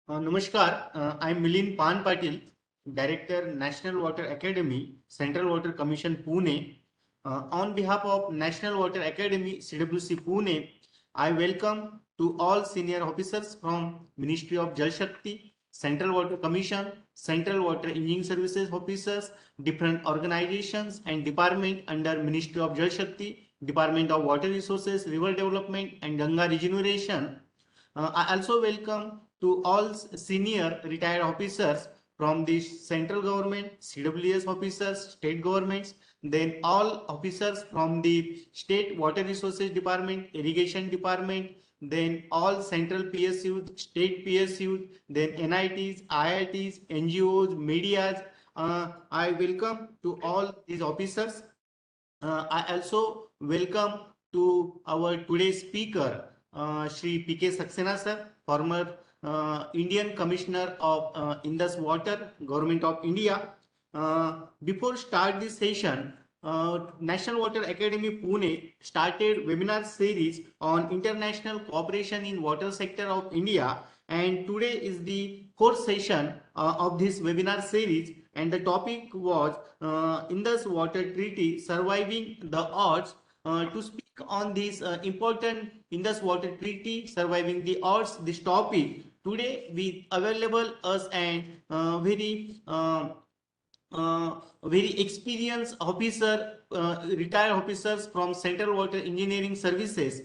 Namaskar, I'm Milind Pan Patil, Director, National Water Academy, Central Water Commission, Pune. On behalf of National Water Academy, CWC Pune, I welcome to all senior officers from Ministry of Jal Shakti, Central Water Commission, Central Water Engineering Services officers, different organizations and department under Ministry of Jal Shakti, Department of Water Resources, River Development and Ganga Regeneration. I also welcome to all senior retired officers from the central government, CWS officers, state governments, then all officers from the state water resources department, irrigation department, then all central PSUs, state PSUs, then NITs, IITs, NGOs, medias. I welcome to all these officers. I also welcome to our today's speaker, Shri P.K. Saxena sir, former Indian Commissioner of Indus Water, Government of India. Before start this session, National Water Academy Pune started webinar series on international cooperation in water sector of India, and today is the fourth session of this webinar series, and the topic was Indus Water Treaty Surviving the Odds. To speak on this important Indus Water Treaty Surviving the Odds, this topic today we available us and very experienced officer, retired officers from Central Water Engineering Services,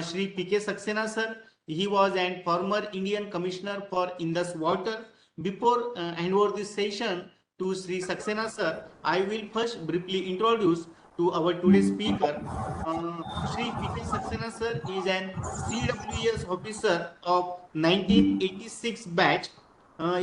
Shri P.K. Saxena sir. He was an former Indian Commissioner for Indus Water. Before hand over this session to Shri Saxena sir, I will first briefly introduce to our today's speaker. Shri P.K. Saxena sir is an CWS officer of 1986 batch.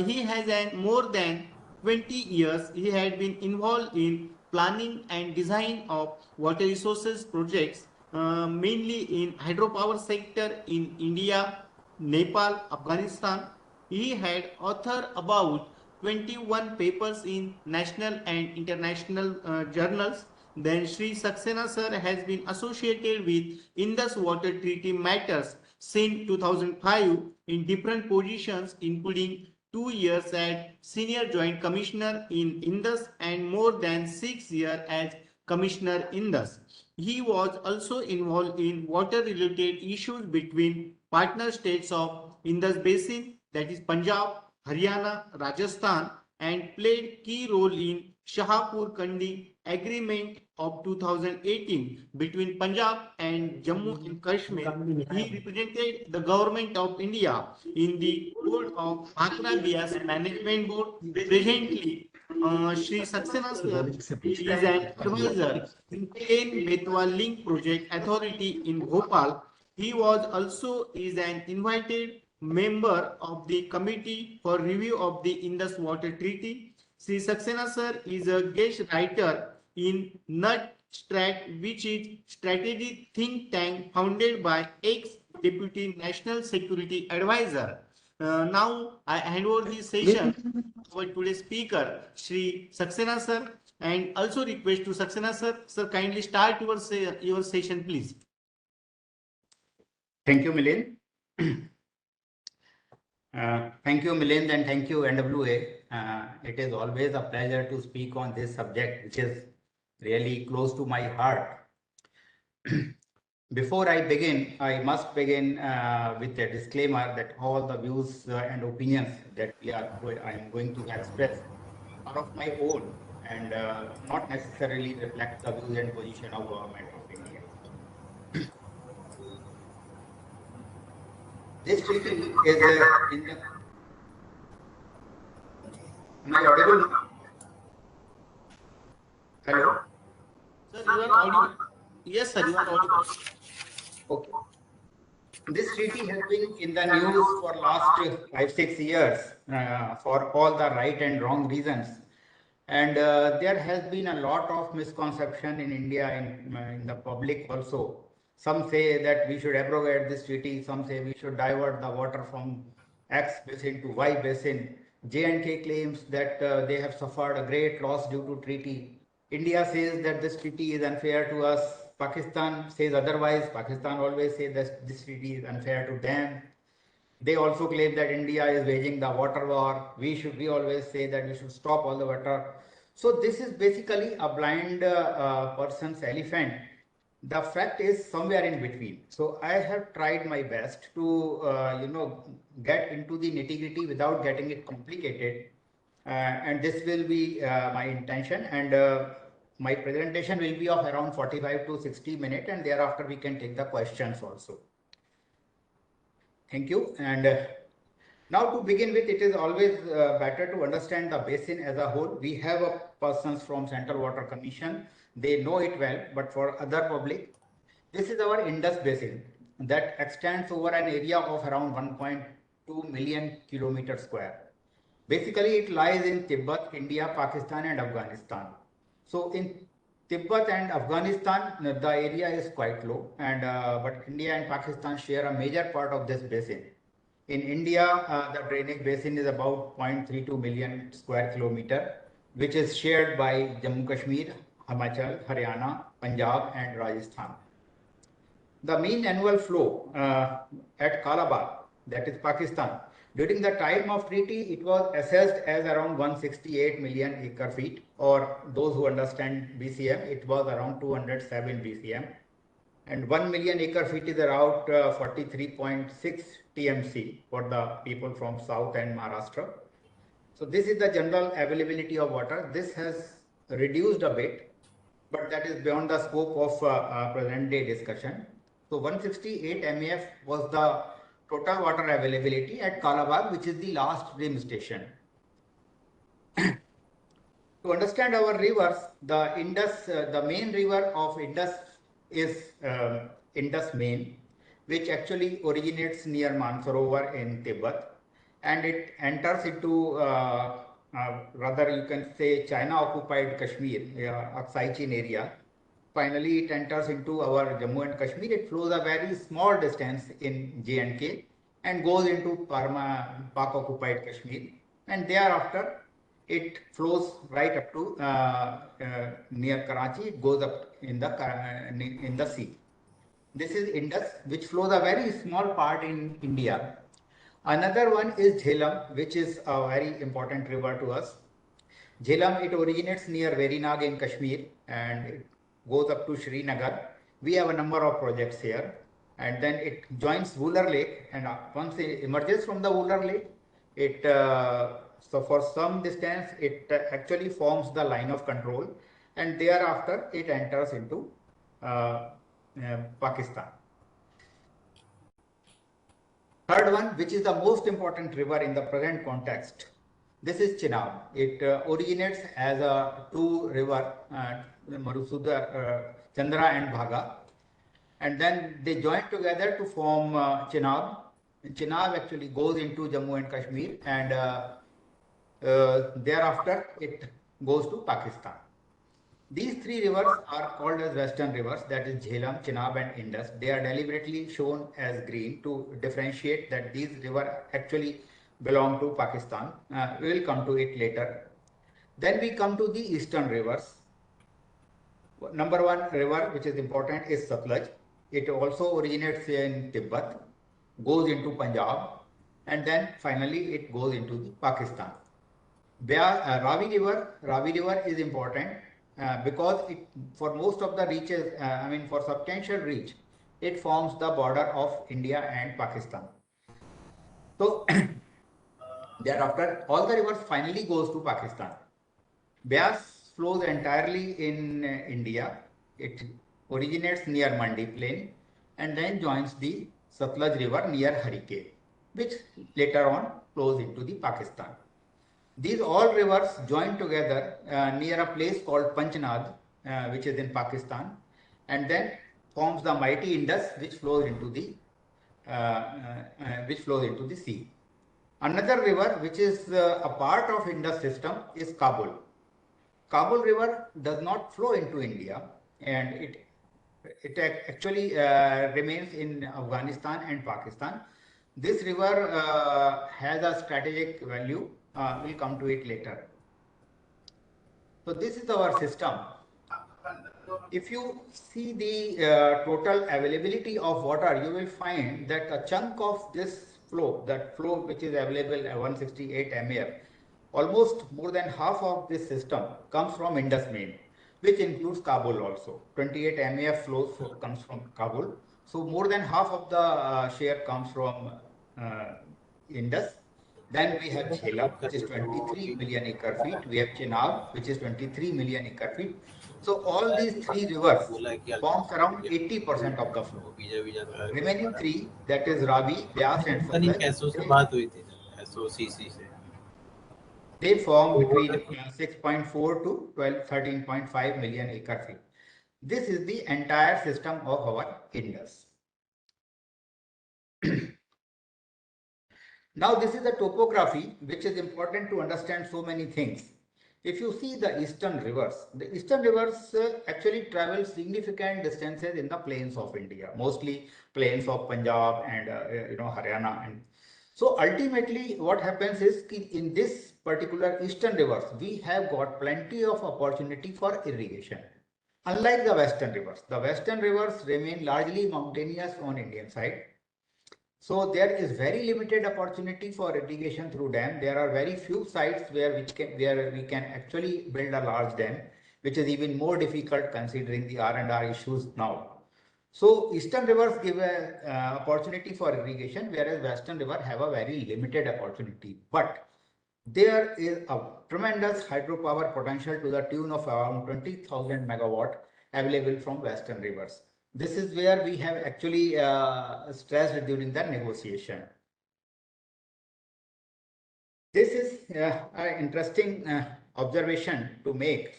He has an more than 20 years. He had been involved in planning and design of water resources projects, mainly in hydropower sector in India, Nepal, Afghanistan. He had authored about 21 papers in national and international journals. Then Sri Saxena sir has been associated with Indus Water Treaty matters since 2005 in different positions, including 2 years as Senior Joint Commissioner in Indus and more than 6 years as Commissioner Indus. He was also involved in water-related issues between partner states of Indus Basin, that is Punjab, Haryana, Rajasthan, and played key role in Shahpur Kandi Agreement of 2018 between Punjab and Jammu and Kashmir. He represented the government of India in the board of Bhakra Bias Management Board. Presently, Shri Saxena sir is an advisor in 10 Betwa Link Project Authority in Bhopal. He was also is an invited member of the Committee for Review of the Indus Water Treaty. Sri Saxena sir is a guest writer in NUT Strat, which is strategic think tank founded by ex-Deputy National Security Advisor. Now I hand over the session to our today's speaker, Shri Saxena sir, and also request to Saxena sir, sir, kindly start your session, please. Thank you, Milind. Thank you, Milind, and thank you, NWA. It is always a pleasure to speak on this subject, which is really close to my heart. Before I begin, I must begin with a disclaimer that all the views and opinions that I am going to express are of my own and not necessarily reflect the views and position of Government of India. This treaty is in the. Am I audible now? Hello? Sir, you are audible. Yes, sir, you are audible. Okay. This treaty has been in the news for last 5-6 years for all the right and wrong reasons. And there has been a lot of misconception in India in the public also. Some say that we should abrogate this treaty. Some say we should divert the water from X basin to Y basin. J&K claims that they have suffered a great loss due to treaty. India says that this treaty is unfair to us. Pakistan says otherwise. Pakistan always says that this treaty is unfair to them. They also claim that India is waging the water war. We always say that we should stop all the water. So this is basically a blind person's elephant. The fact is somewhere in between. So I have tried my best to get into the nitty-gritty without getting it complicated. And this will be my intention, and my presentation will be of around 45 to 60 minutes, and thereafter we can take the questions also. Thank you. And now to begin with, it is always better to understand the basin as a whole. We have a persons from Central Water Commission. They know it well, but for other public, this is our Indus basin that extends over an area of around 1.2 million kilometer square. Basically, it lies in Tibet, India, Pakistan, and Afghanistan. So in Tibet and Afghanistan, the area is quite low, and but India and Pakistan share a major part of this basin. In India, the drainage basin is about 0.32 million square kilometer, which is shared by Jammu Kashmir, Himachal, Haryana, Punjab, and Rajasthan. The mean annual flow at Kalabagh, that is Pakistan, during the time of treaty, it was assessed as around 168 million acre feet, or those who understand BCM, it was around 207 BCM. And 1 million acre feet is around 43.6 TMC for the people from South and Maharashtra. So this is the general availability of water. This has reduced a bit, but that is beyond the scope of present day discussion. So 168 MAF was the total water availability at Kalabagh, which is the last rim station. To understand our rivers, the Indus, the main river of Indus is Indus main, which actually originates near Mansarovar in Tibet, and it enters into rather you can say China-occupied Kashmir, Aksai Chin area. Finally, it enters into our Jammu and Kashmir. It flows a very small distance in J&K and goes into Pak-occupied Kashmir, and thereafter it flows right up to near Karachi. It goes up in the sea. This is Indus, which flows a very small part in India. Another one is Jhelum, which is a very important river to us. Jhelum, it originates near Verinag in Kashmir, and it goes up to Srinagar. We have a number of projects here, and then it joins Wooler Lake, and once it emerges from the Wooler Lake, it so for some distance it actually forms the line of control, and thereafter it enters into Pakistan. Third one, which is the most important river in the present context, this is Chenab. It originates as a two river, Chandra and Bhaga, and then they join together to form Chenab. Chenab actually goes into Jammu and Kashmir, and thereafter it goes to Pakistan. These three rivers are called as western rivers, that is Jhelum, Chenab and Indus. They are deliberately shown as green to differentiate that these rivers actually belong to Pakistan. We will come to it later. Then we come to the eastern rivers. Number one river which is important is Satluj. It also originates in Tibet, goes into Punjab, and then finally it goes into the Pakistan. Ravi River is important because it, for most of the reaches, for substantial reach, it forms the border of India and Pakistan. So thereafter, all the rivers finally goes to Pakistan. Beas flows entirely in India. It originates near Mandi Plain and then joins the Satluj River near Harike, which later on flows into the Pakistan. These all rivers join together near a place called Panchnad, which is in Pakistan, and then forms the mighty Indus, which flows into the sea. Another river which is a part of Indus system is Kabul. Kabul River does not flow into India, and it actually remains in Afghanistan and Pakistan. This river has a strategic value. We'll come to it later. So this is our system. If you see the total availability of water, you will find that a chunk of this flow, that flow which is available at 168 MAF, almost more than half of this system comes from Indus main, which includes Kabul also. 28 MAF flows comes from Kabul. So more than half of the share comes from uh, Indus. Then we have Jhelum, which is 23 million acre feet. We have Chenab, which is 23 million acre feet. So all these three rivers forms around 80% of the flow. Remaining three, that is Ravi, Byas and Salwar, they form between 6.4 to 13.5 million acre feet. This is the entire system of our Indus. Now this is the topography which is important to understand so many things. If you see the eastern rivers actually travel significant distances in the plains of India, mostly plains of Punjab and Haryana. And so ultimately what happens is in this particular eastern rivers, we have got plenty of opportunity for irrigation. Unlike the western rivers remain largely mountainous on Indian side. So there is very limited opportunity for irrigation through dam. There are very few sites where we can actually build a large dam, which is even more difficult considering the R&R issues now. So eastern rivers give a opportunity for irrigation, whereas western river have a very limited opportunity. But there is a tremendous hydropower potential to the tune of around 20,000 megawatt available from western rivers. This is where we have actually stressed during the negotiation. This is an interesting observation to make.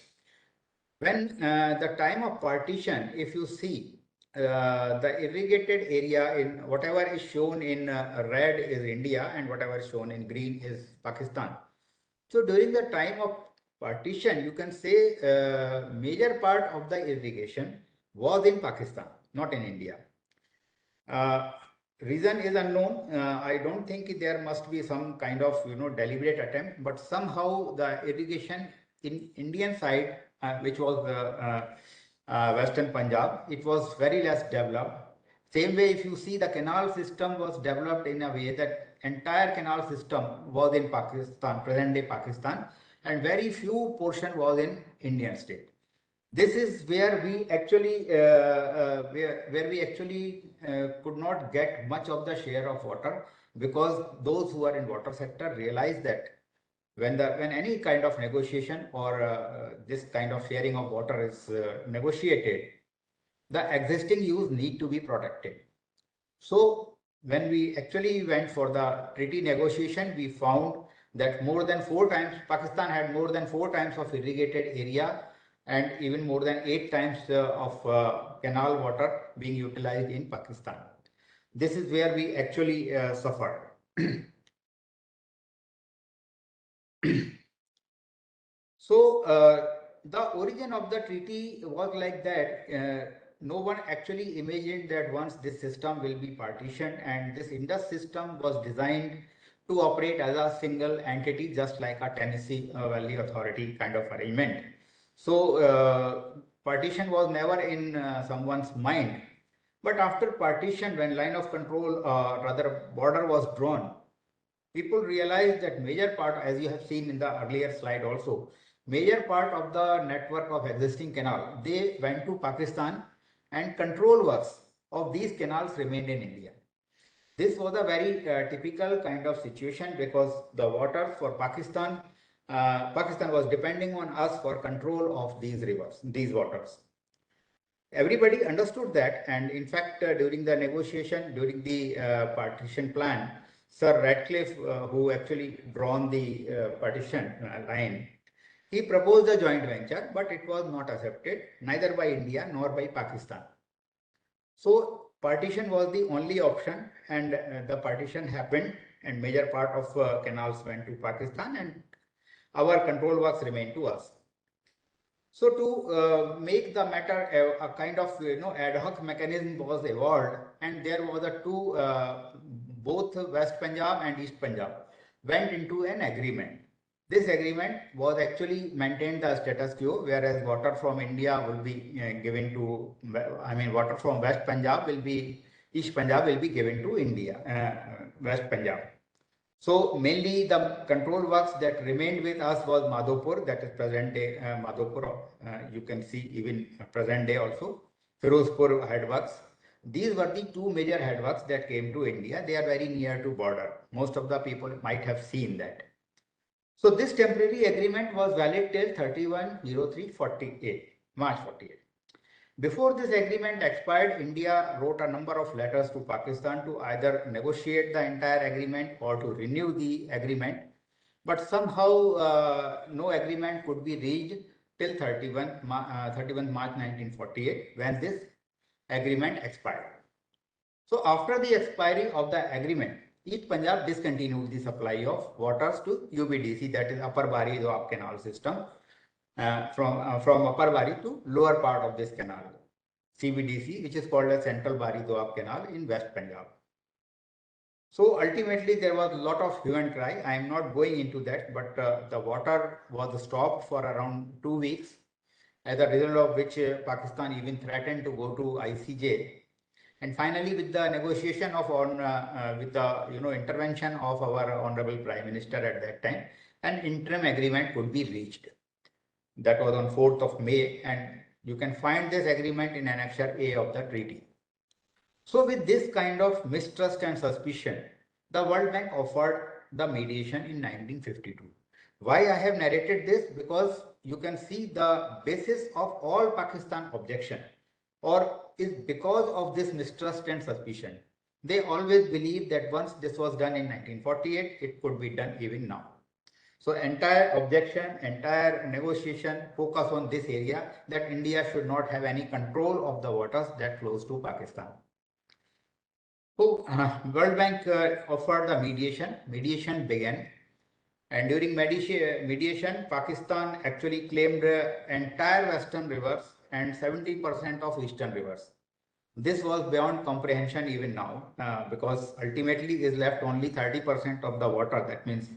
When the time of partition, if you see the irrigated area in whatever is shown in red is India and whatever is shown in green is Pakistan. So during the time of partition, you can say major part of the irrigation was in Pakistan, not in India. Reason is unknown. I don't think there must be some kind of deliberate attempt, but somehow the irrigation in Indian side, which was Western Punjab, it was very less developed. Same way, if you see the canal system was developed in a way that entire canal system was in Pakistan, present day Pakistan, and very few portion was in Indian state. This is where we actually could not get much of the share of water, because those who are in water sector realize that when any kind of negotiation or this kind of sharing of water is negotiated, the existing use need to be protected. So when we actually went for the treaty negotiation, we found that more than 4 times, Pakistan had more than 4 times of irrigated area and even more than 8 times of canal water being utilized in Pakistan. This is where we actually suffered. So the origin of the treaty was like that. No one actually imagined that once this system will be partitioned, and this Indus system was designed to operate as a single entity, just like a Tennessee Valley Authority kind of arrangement. So partition was never in someone's mind. But after partition, when line of control, rather border was drawn, people realized that major part, as you have seen in the earlier slide also, major part of the network of existing canal, they went to Pakistan, and control works of these canals remained in India. This was a very typical kind of situation, because the water for Pakistan, Pakistan was depending on us for control of these rivers, these waters. Everybody understood that, and in fact, during the negotiation, during the partition plan, Sir Radcliffe, who actually drawn the partition line, he proposed a joint venture, but it was not accepted neither by India nor by Pakistan. So partition was the only option, and the partition happened, and major part of canals went to Pakistan, and our control works remained to us. So to make the matter a kind of ad hoc mechanism was evolved, and there was a two both West Punjab and East Punjab went into an agreement. This agreement was actually maintained the status quo, whereas water from India will be given to, I mean, water from West Punjab will be East Punjab will be given to India, West Punjab. So mainly the control works that remained with us was Madhopur, that is present day Madhopur. You can see even present day also. Firozpur headworks. These were the two major headworks that came to India. They are very near to border. Most of the people might have seen that. So this temporary agreement was valid till 31/03/48, March 48. Before this agreement expired, India wrote a number of letters to Pakistan to either negotiate the entire agreement or to renew the agreement. But somehow no agreement could be reached till 31 March 1948 when this agreement expired. So after the expiry of the agreement, East Punjab discontinued the supply of waters to UBDC, that is Upper Bari Doab Canal system, from Upper Bari to lower part of this canal, CBDC, which is called as Central Bari Doab Canal in West Punjab. So ultimately there was a lot of hue and cry. I am not going into that, but the water was stopped for around 2 weeks, as a result of which Pakistan even threatened to go to ICJ. And finally, with the negotiation of with the intervention of our Honorable Prime Minister at that time, an interim agreement could be reached. That was on 4th of May, and you can find this agreement in Annexure A of the treaty. So with this kind of mistrust and suspicion, the World Bank offered the mediation in 1952. Why I have narrated this? Because you can see the basis of all Pakistan objection or is because of this mistrust and suspicion. They always believe that once this was done in 1948, it could be done even now. So entire objection, entire negotiation focus on this area, that India should not have any control of the waters that flows to Pakistan. So World Bank offered the mediation. Mediation began, and during mediation, Pakistan actually claimed entire western rivers and 70% of eastern rivers. This was beyond comprehension even now, because ultimately is left only 30% of the water. That means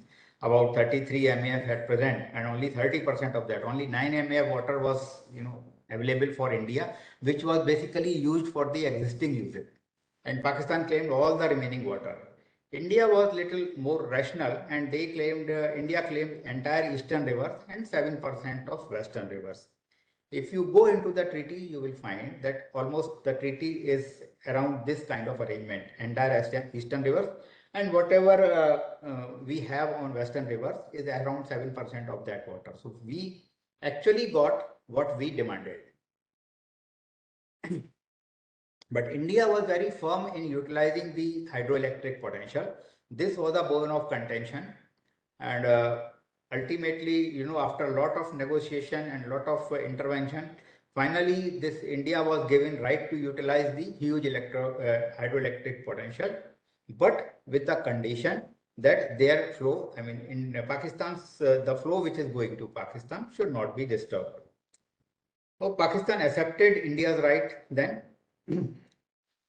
about 33 MAF at present, and only 30% of that, only 9 MAF water was available for India, which was basically used for the existing usage. And Pakistan claimed all the remaining water. India was little more rational, and they claimed India claimed entire eastern rivers and 7% of western rivers. If you go into the treaty, you will find that almost the treaty is around this kind of arrangement, entire eastern rivers, and whatever we have on western rivers is around 7% of that water. So we actually got what we demanded. But India was very firm in utilizing the hydroelectric potential. This was a bone of contention, and ultimately, after a lot of negotiation and a lot of intervention, finally, this India was given right to utilize the huge hydroelectric potential, but with the condition that their flow, I mean, in Pakistan's the flow which is going to Pakistan should not be disturbed. So Pakistan accepted India's right then.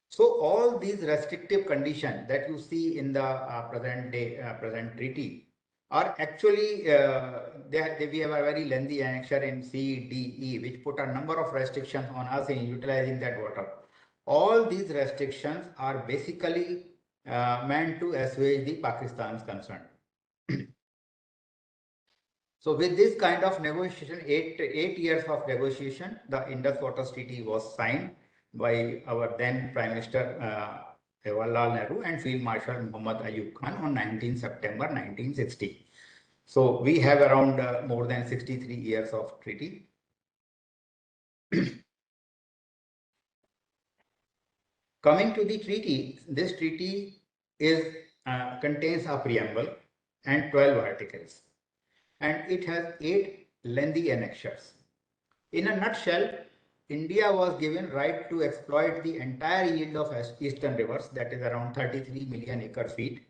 So all these restrictive conditions that you see in the present treaty are actually we have a very lengthy annexure in C, D, E, which put a number of restrictions on us in utilizing that water. All these restrictions are basically meant to assuage the Pakistan's concern. So with this kind of negotiation, eight years of negotiation, the Indus Waters Treaty was signed by our then Prime Minister Jawaharlal Nehru and Field Marshal Muhammad Ayub Khan on 19 September 1960. So we have around more than 63 years of treaty. Coming to the treaty, this treaty contains a preamble and 12 articles, and it has 8 lengthy annexures. In a nutshell, India was given right to exploit the entire yield of eastern rivers, that is around 33 million acre feet,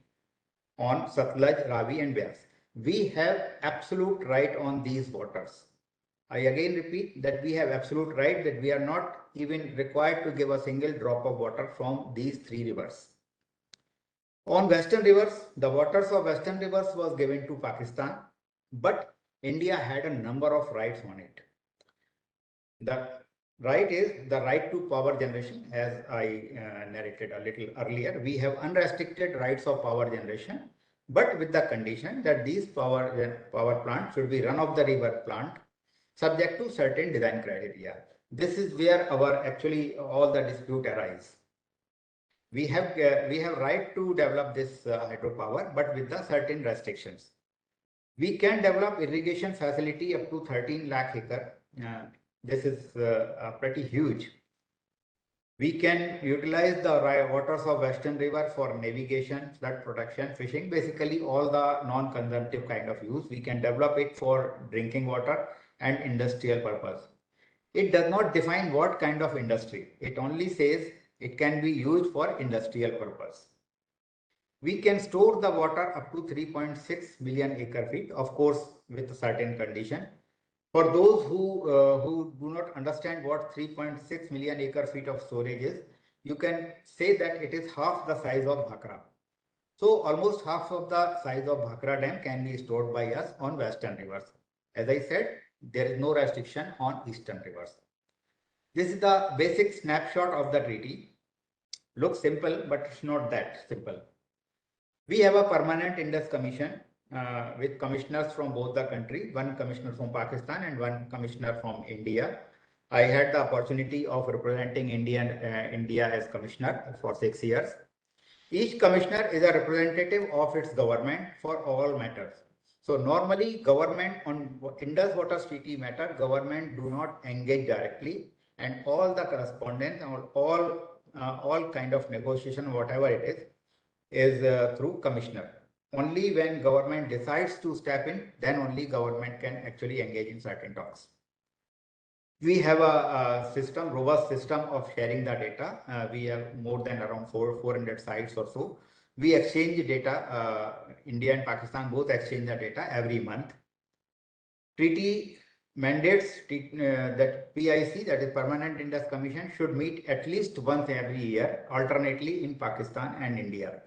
on Satluj, Ravi and Beas. We have absolute right on these waters. I again repeat that we have absolute right, that we are not even required to give a single drop of water from these 3 rivers. On western rivers, the waters of western rivers was given to Pakistan, but India had a number of rights on it. The Right is the right to power generation, as I narrated a little earlier. We have unrestricted rights of power generation, but with the condition that these power plants should be run of the river plant, subject to certain design criteria. This is where our actually all the dispute arise. We have right to develop this hydropower, but with the certain restrictions. We can develop irrigation facility up to 13 lakh acre. This is pretty huge. We can utilize the waters of Western River for navigation, flood protection, fishing, basically all the non-consumptive kind of use. We can develop it for drinking water and industrial purpose. It does not define what kind of industry. It only says it can be used for industrial purpose. We can store the water up to 3.6 million acre feet, of course, with a certain condition. For those who do not understand what 3.6 million acre feet of storage is, you can say that it is half the size of Bhakra. So almost half of the size of Bhakra dam can be stored by us on western rivers. As I said, there is no restriction on eastern rivers. This is the basic snapshot of the treaty. Looks simple, but it's not that simple. We have a permanent Indus commission with commissioners from both the country, one commissioner from Pakistan and one commissioner from India. I had the opportunity of representing India as commissioner for 6 years. Each commissioner is a representative of its government for all matters. So normally government on Indus Waters Treaty matter, government do not engage directly, and all the correspondence or all kind of negotiation, whatever it is through commissioner. Only when government decides to step in, then only government can actually engage in certain talks. We have a system, robust system of sharing the data. We have more than around 400 sites or so. We exchange data, India and Pakistan both exchange the data every month. Treaty mandates that PIC, that is Permanent Indus Commission, should meet at least once every year, alternately in Pakistan and India.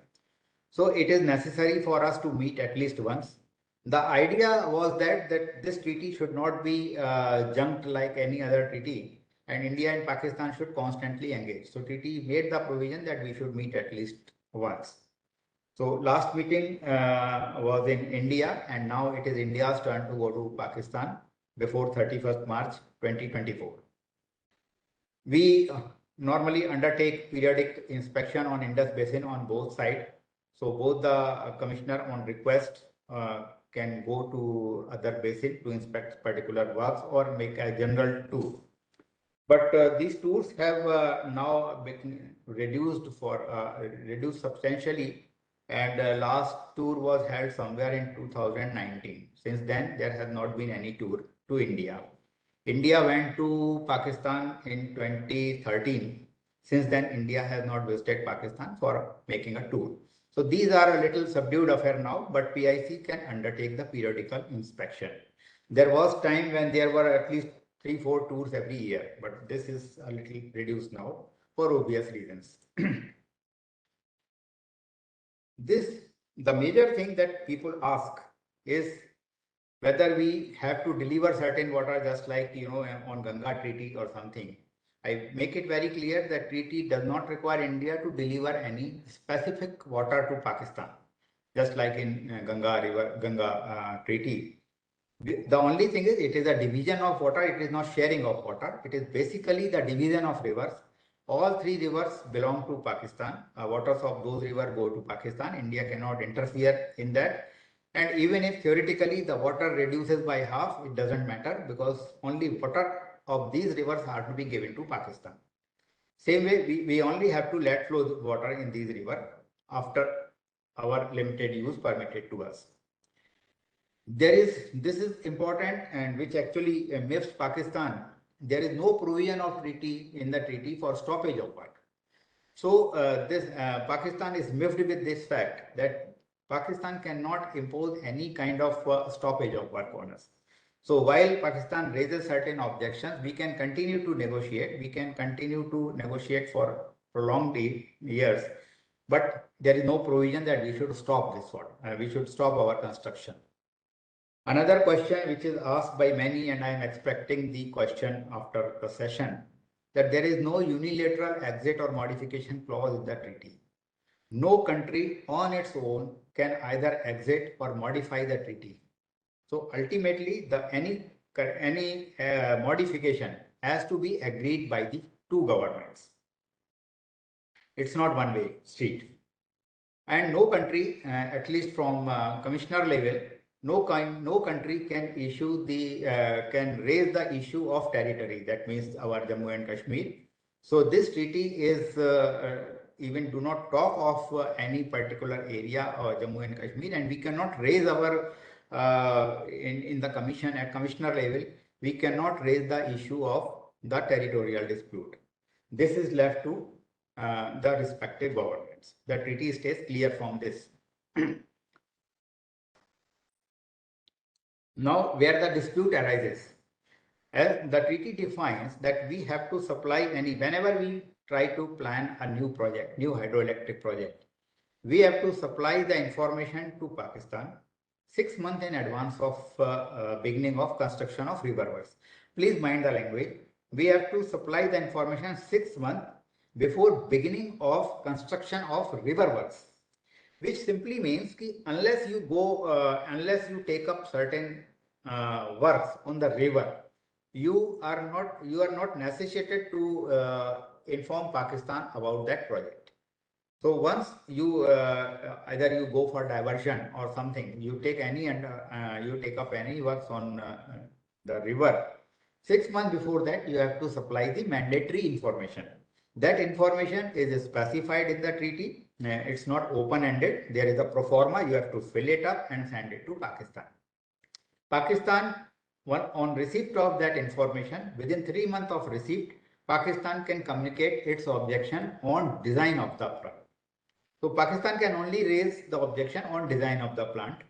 So it is necessary for us to meet at least once. The idea was that this treaty should not be junked like any other treaty, and India and Pakistan should constantly engage. So treaty made the provision that we should meet at least once. So last meeting was in India, and now it is India's turn to go to Pakistan before 31st March 2024. We normally undertake periodic inspection on Indus Basin on both sides. So both the commissioner on request can go to other basin to inspect particular works or make a general tour. But these tours have now been reduced substantially, and last tour was held somewhere in 2019. Since then, there has not been any tour to India. India went to Pakistan in 2013. Since then, India has not visited Pakistan for making a tour. So these are a little subdued affair now, but PIC can undertake the periodical inspection. There was time when there were at least 3-4 tours every year, but this is a little reduced now for obvious reasons. The major thing that people ask is whether we have to deliver certain water just like, on Ganga Treaty or something. I make it very clear that treaty does not require India to deliver any specific water to Pakistan, just like in Ganga Treaty. The only thing is it is a division of water, it is not sharing of water. It is basically the division of rivers. All 3 rivers belong to Pakistan. Waters of those rivers go to Pakistan. India cannot interfere in that. And even if theoretically the water reduces by half, it doesn't matter because only water of these rivers are to be given to Pakistan. Same way, we only have to let flow the water in these rivers after our limited use permitted to us. This is important, and which actually miffs Pakistan. There is no provision of treaty in the treaty for stoppage of work. So Pakistan is miffed with this fact that Pakistan cannot impose any kind of stoppage of work on us. So while Pakistan raises certain objections, we can continue to negotiate. We can continue to negotiate for prolonged years, but there is no provision that we should stop this one. We should stop our construction. Another question which is asked by many, and I am expecting the question after the session, that there is no unilateral exit or modification clause in the treaty. No country on its own can either exit or modify the treaty. So ultimately, any modification has to be agreed by the two governments. It's not one-way street. And no country, at least from commissioner level, no country can can raise the issue of territory. That means our Jammu and Kashmir. So this treaty is even do not talk of any particular area or Jammu and Kashmir, and we cannot raise our in the commission at commissioner level. We cannot raise the issue of the territorial dispute. This is left to the respective governments. The treaty stays clear from this. Now, where the dispute arises, as the treaty defines that we have to supply whenever we try to plan a new project, new hydroelectric project, we have to supply the information to Pakistan 6 months in advance of beginning of construction of river works. Please mind the language. We have to supply the information 6 months before beginning of construction of river works, which simply means that unless you take up certain works on the river, you are not necessitated to inform Pakistan about that project. So once you either you go for diversion or something, you take up any works on the river, 6 months before that you have to supply the mandatory information. That information is specified in the treaty. It's not open-ended. There is a pro forma. You have to fill it up and send it to Pakistan. Pakistan, on receipt of that information, within 3 months of receipt, Pakistan can communicate its objection on design of the plant. So Pakistan can only raise the objection on design of the plant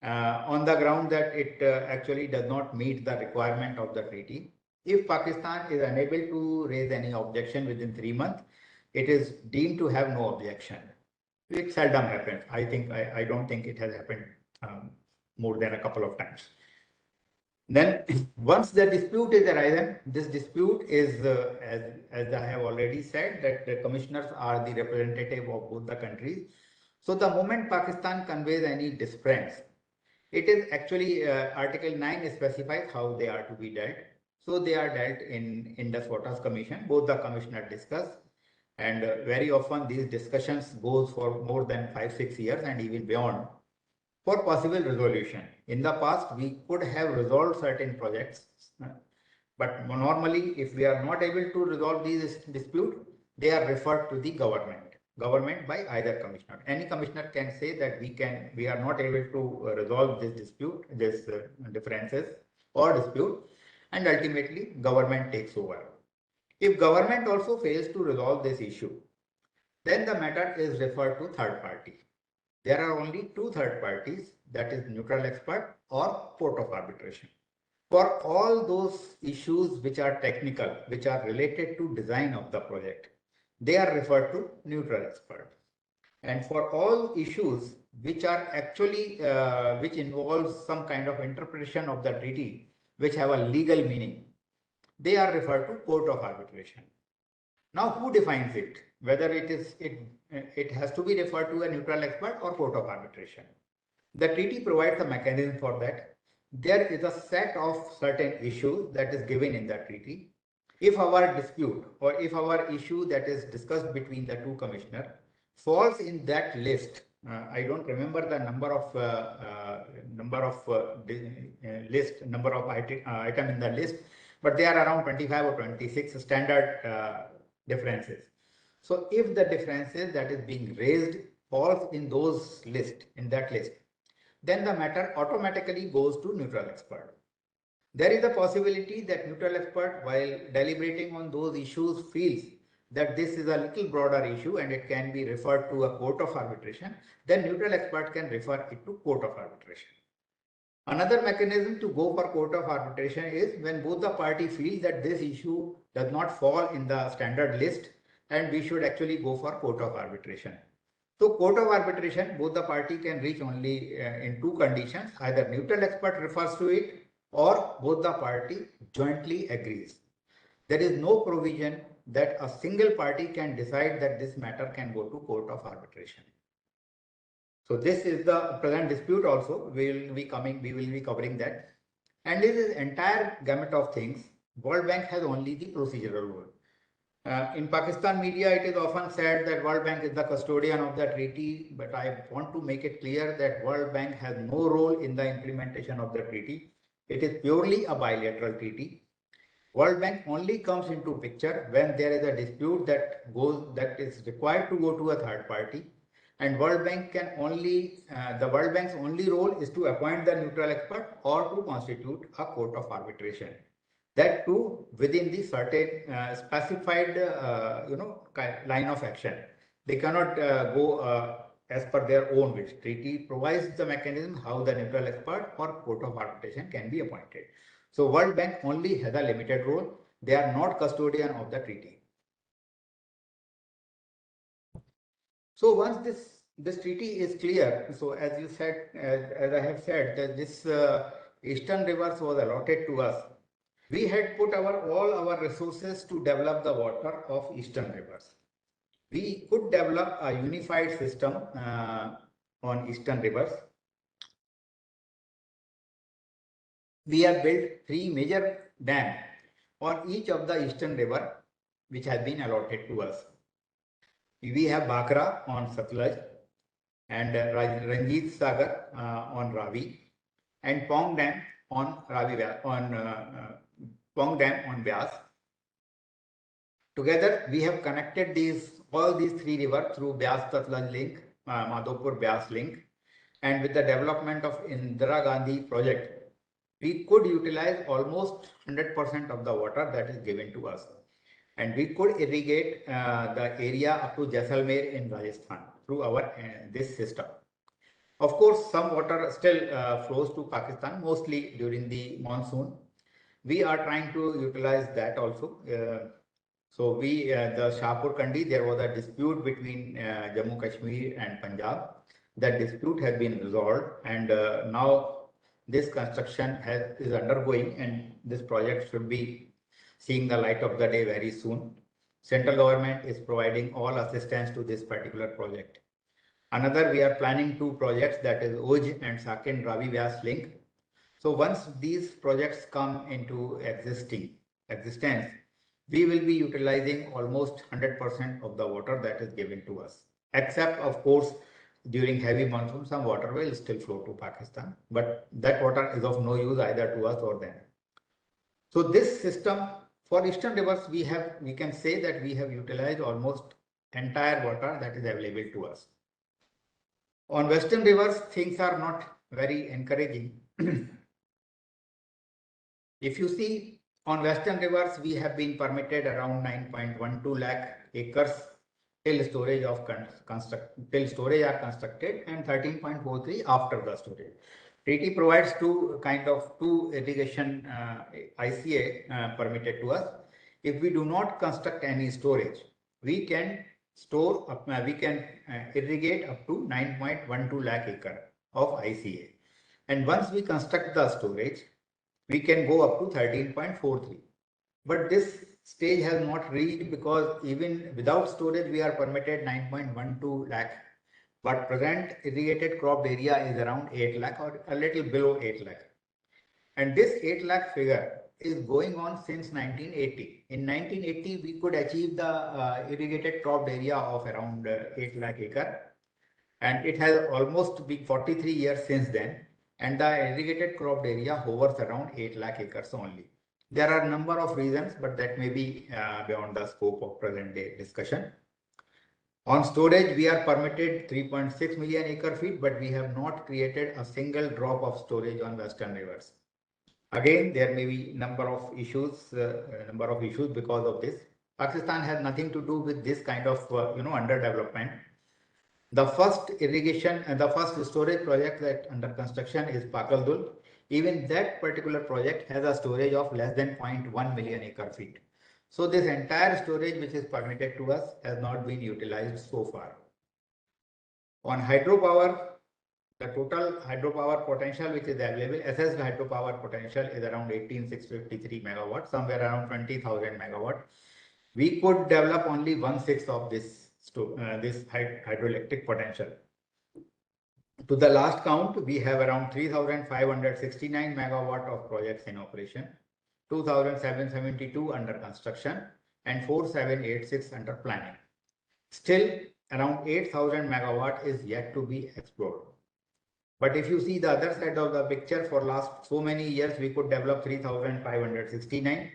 on the ground that it actually does not meet the requirement of the treaty. If Pakistan is unable to raise any objection within 3 months, it is deemed to have no objection. It seldom happens. I don't think it has happened more than a couple of times. Then once the dispute is arisen, this dispute is, as I have already said, that the commissioners are the representative of both the countries. So the moment Pakistan conveys any difference, it is actually Article 9 specifies how they are to be dealt. So they are dealt in Indus Waters Commission. Both the commissioners discuss, and very often these discussions goes for more than 5-6 years and even beyond for possible resolution. In the past, we could have resolved certain projects, but normally, if we are not able to resolve these disputes, they are referred to the government by either commissioner. Any commissioner can say that we are not able to resolve this dispute, this differences or dispute, and ultimately government takes over. If government also fails to resolve this issue, then the matter is referred to third party. There are only two third parties, that is neutral expert or court of arbitration. For all those issues which are technical, which are related to design of the project, they are referred to neutral expert. And for all issues which are actually, which involves some kind of interpretation of the treaty, which have a legal meaning, they are referred to court of arbitration. Now, who defines it? Whether it has to be referred to a neutral expert or court of arbitration. The treaty provides a mechanism for that. There is a set of certain issues that is given in the treaty. If our dispute or if our issue that is discussed between the two commissioners falls in that list, I don't remember the number of item in the list, but they are around 25 or 26 standard differences. So if the differences that is being raised falls in that list, then the matter automatically goes to neutral expert. There is a possibility that neutral expert, while deliberating on those issues, feels that this is a little broader issue and it can be referred to a court of arbitration, then neutral expert can refer it to court of arbitration. Another mechanism to go for court of arbitration is when both the party feel that this issue does not fall in the standard list and we should actually go for court of arbitration. So court of arbitration, both the party can reach only in two conditions, either neutral expert refers to it or both the party jointly agrees. there is no provision that a single party can decide that this matter can go to court of arbitration. So this is the present dispute also. We will be covering that. And this entire gamut of things, World Bank has only the procedural role. In Pakistan media, it is often said that World Bank is the custodian of the treaty, but I want to make it clear that World Bank has no role in the implementation of the treaty. It is purely a bilateral treaty. World Bank only comes into picture when there is a dispute that is required to go to a third party, and World Bank can only the World Bank's only role is to appoint the neutral expert or to constitute a court of arbitration. That too within the certain specified line of action. They cannot go as per their own wish. Treaty provides the mechanism how the neutral expert or court of arbitration can be appointed. So World Bank only has a limited role. They are not custodian of the treaty. So once this treaty is clear, so as you said, as I have said, that this eastern rivers was allotted to us. We had put all our resources to develop the water of eastern rivers. We could develop a unified system on eastern rivers. We have built 3 major dams on each of the eastern river which has been allotted to us. We have Bhakra on Satluj and Ranjit Sagar on Ravi and Pong Dam on Pong Dam on Vyas. Together, we have connected all these 3 rivers through Vyas Tatlaj link, Madhopur Vyas link, and with the development of Indira Gandhi project, we could utilize almost 100% of the water that is given to us, and we could irrigate the area up to Jaisalmer in Rajasthan through our this system. Of course, some water still flows to Pakistan, mostly during the monsoon. We are trying to utilize that also. So the Shahpur Kandi, there was a dispute between Jammu Kashmir and Punjab. That dispute has been resolved, and now this construction is undergoing, and this project should be seeing the light of the day very soon. Central government is providing all assistance to this particular project. Another, we are planning 2 projects, that is Oj and Saken Ravi Vyas link. So once these projects come into existence, we will be utilizing almost 100% of the water that is given to us. Except, of course, during heavy monsoon, some water will still flow to Pakistan, but that water is of no use either to us or them. So this system for eastern rivers, we can say that we have utilized almost entire water that is available to us. On western rivers, things are not very encouraging. If you see, on western rivers, we have been permitted around 9.12 lakh acres till storage are constructed, and 13.43 after the storage. Treaty provides two irrigation ICA permitted to us. If we do not construct any storage, we can irrigate up to 9.12 lakh acre of ICA. And once we construct the storage, we can go up to 13.43. But this stage has not reached, because even without storage, we are permitted 9.12 lakh. But present irrigated cropped area is around 8 lakh or a little below 8 lakh. And this 8 lakh figure is going on since 1980. In 1980, we could achieve the irrigated cropped area of around 8 lakh acre. And it has almost been 43 years since then. And the irrigated cropped area hovers around 8 lakh acres only. There are a number of reasons, but that may be beyond the scope of present day discussion. On storage, we are permitted 3.6 million acre feet, but we have not created a single drop of storage on western rivers. Again, there may be number of issues because of this. Pakistan has nothing to do with this kind of underdevelopment. The first irrigation and the first storage project that under construction is Pakaldul. Even that particular project has a storage of less than 0.1 million acre feet. So this entire storage which is permitted to us has not been utilized so far. On hydropower, The total hydropower potential which is available, assessed hydropower potential is around 18,653 megawatts, somewhere around 20,000 megawatt. We could develop only 1/6 of this hydroelectric potential. To the last count, we have around 3,569 megawatt of projects in operation, 2,772 under construction, and 4,786 under planning. Still, around 8,000 megawatt is yet to be explored. But if you see the other side of the picture, for last so many years, we could develop 3,569.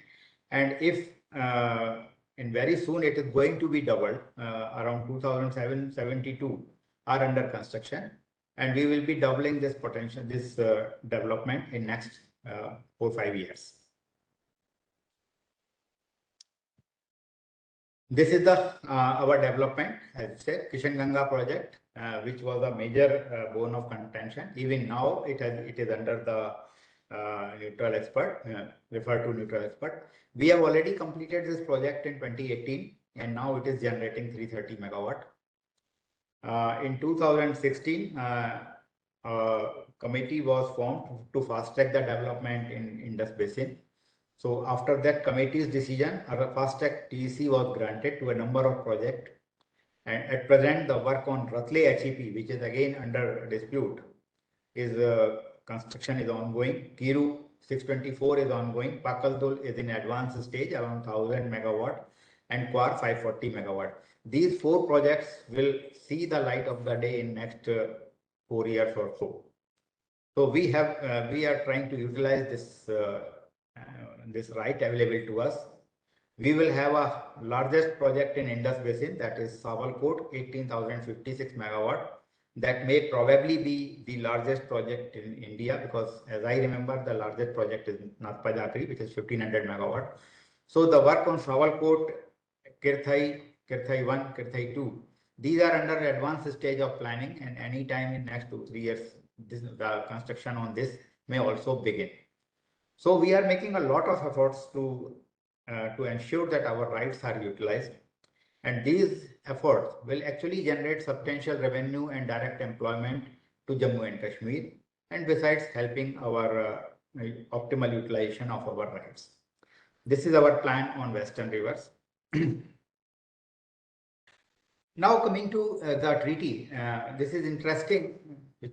And if and very soon it is going to be doubled, around 2,772 are under construction. And we will be doubling this potential, this development in next 4 or 5 years. This is the our development, as I said, Kishanganga project, which was a major bone of contention. Even now, it is under the neutral expert, referred to neutral expert. We have already completed this project in 2018, and now it is generating 330 megawatt. In 2016, a committee was formed to fast track the development in Indus Basin. So after that committee's decision, our fast track TEC was granted to a number of projects. And at present, the work on Ratle HEP, which is again under dispute, is construction is ongoing. Kiru 624 is ongoing. Pakaldul is in advanced stage, around 1,000 megawatt, and Kwar 540 megawatt. These 4 projects will see the light of the day in next 4 years or so. So we are trying to utilize this right available to us. We will have a largest project in Indus Basin, that is Sawalkot, 18,056 megawatt. That may probably be the largest project in India, because as I remember, the largest project is Nathpajakri, which is 1,500 megawatt. So the work on Sawalkot, Kirthai 1, Kirthai 2, these are under advanced stage of planning, and any time in next 2 or 3 years, the construction on this may also begin. So we are making a lot of efforts to ensure that our rights are utilized, and these efforts will actually generate substantial revenue and direct employment to Jammu and Kashmir, and besides helping our optimal utilization of our rights. This is our plan on Western Rivers. Now coming to the treaty, this is interesting.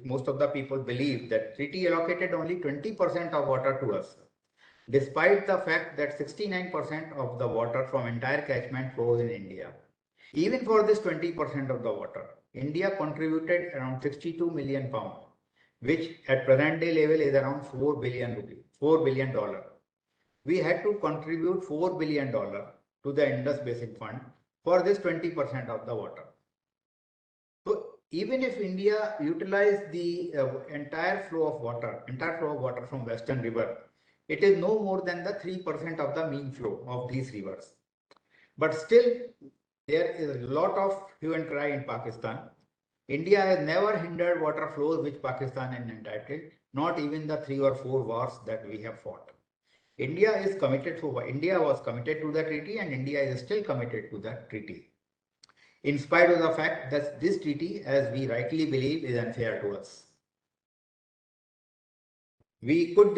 Most of the people believe that treaty allocated only 20% of water to us, despite the fact that 69% of the water from entire catchment flows in India. Even for this 20% of the water, India contributed around 62 million pounds, which at present day level is around $4 billion. We had to contribute $4 billion to the Indus Basin Fund for this 20% of the water. So even if India utilized the entire flow of water from Western River, it is no more than the 3% of the mean flow of these rivers. But still, there is a lot of hue and cry in Pakistan. India has never hindered water flows which Pakistan is entitled, not even the 3 or 4 wars that we have fought. India was committed to the treaty, and India is still committed to that treaty, in spite of the fact that this treaty, as we rightly believe, is unfair to us. We could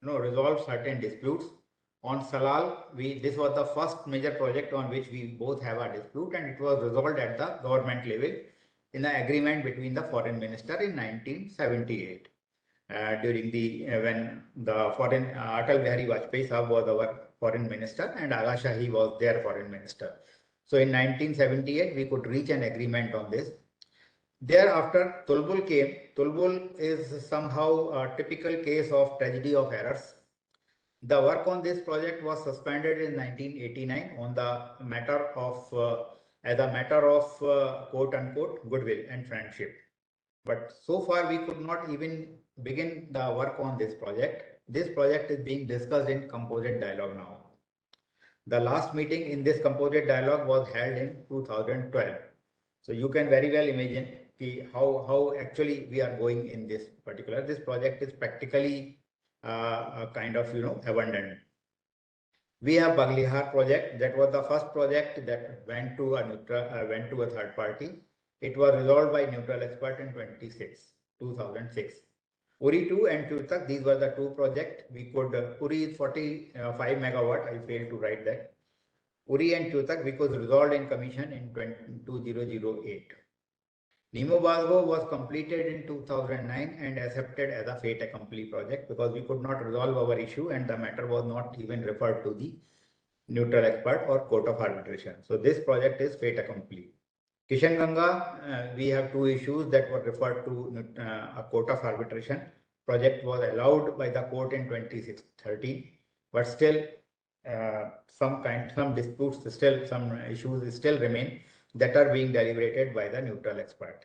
resolve certain disputes. On Salal, this was the first major project on which we both have a dispute, and it was resolved at the government level in the agreement between the foreign minister in 1978. During when the foreign Atal Bihari Vajpayee Sahab was our foreign minister and Aga Shahi was their foreign minister. So in 1978, we could reach an agreement on this. Thereafter, Tulbul came. Tulbul is somehow a typical case of tragedy of errors. The work on this project was suspended in 1989 on the matter of, as a matter of quote unquote goodwill and friendship. But so far we could not even begin the work on this project. This project is being discussed in composite dialogue now. The last meeting in this composite dialogue was held in 2012. So you can very well imagine how actually we are going in this particular. This project is practically kind of abandoned. We have Baglihar project. That was the first project that went to a third party. It was resolved by neutral expert in 2006. Uri 2 and Chutak, these were the two projects. We could, Uri is 45 megawatt, I failed to write that. Uri and Chutak, we could resolved in commission in 2008. Nemo Basgo was completed in 2009 and accepted as a fait accompli project because we could not resolve our issue and the matter was not even referred to the neutral expert or court of arbitration. So this project is fait accompli. Kishan Ganga, we have two issues that were referred to a court of arbitration. Project was allowed by the court in 2013, but still some disputes, still some issues still remain that are being deliberated by the neutral expert.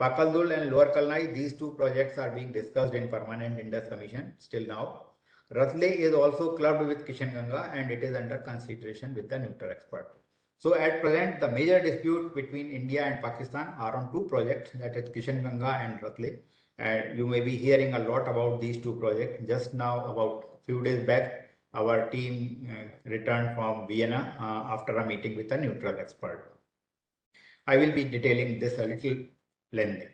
Pakaldul and Lower Kalnai, these two projects are being discussed in Permanent Indus Commission still now. Ratle is also clubbed with Kishan Ganga and it is under consideration with the neutral expert. So at present, the major dispute between India and Pakistan are on two projects, that is Kishan Ganga and Ratle. And you may be hearing a lot about these two projects. Just now, about a few days back, our team returned from Vienna after a meeting with a neutral expert. I will be detailing this a little lengthy.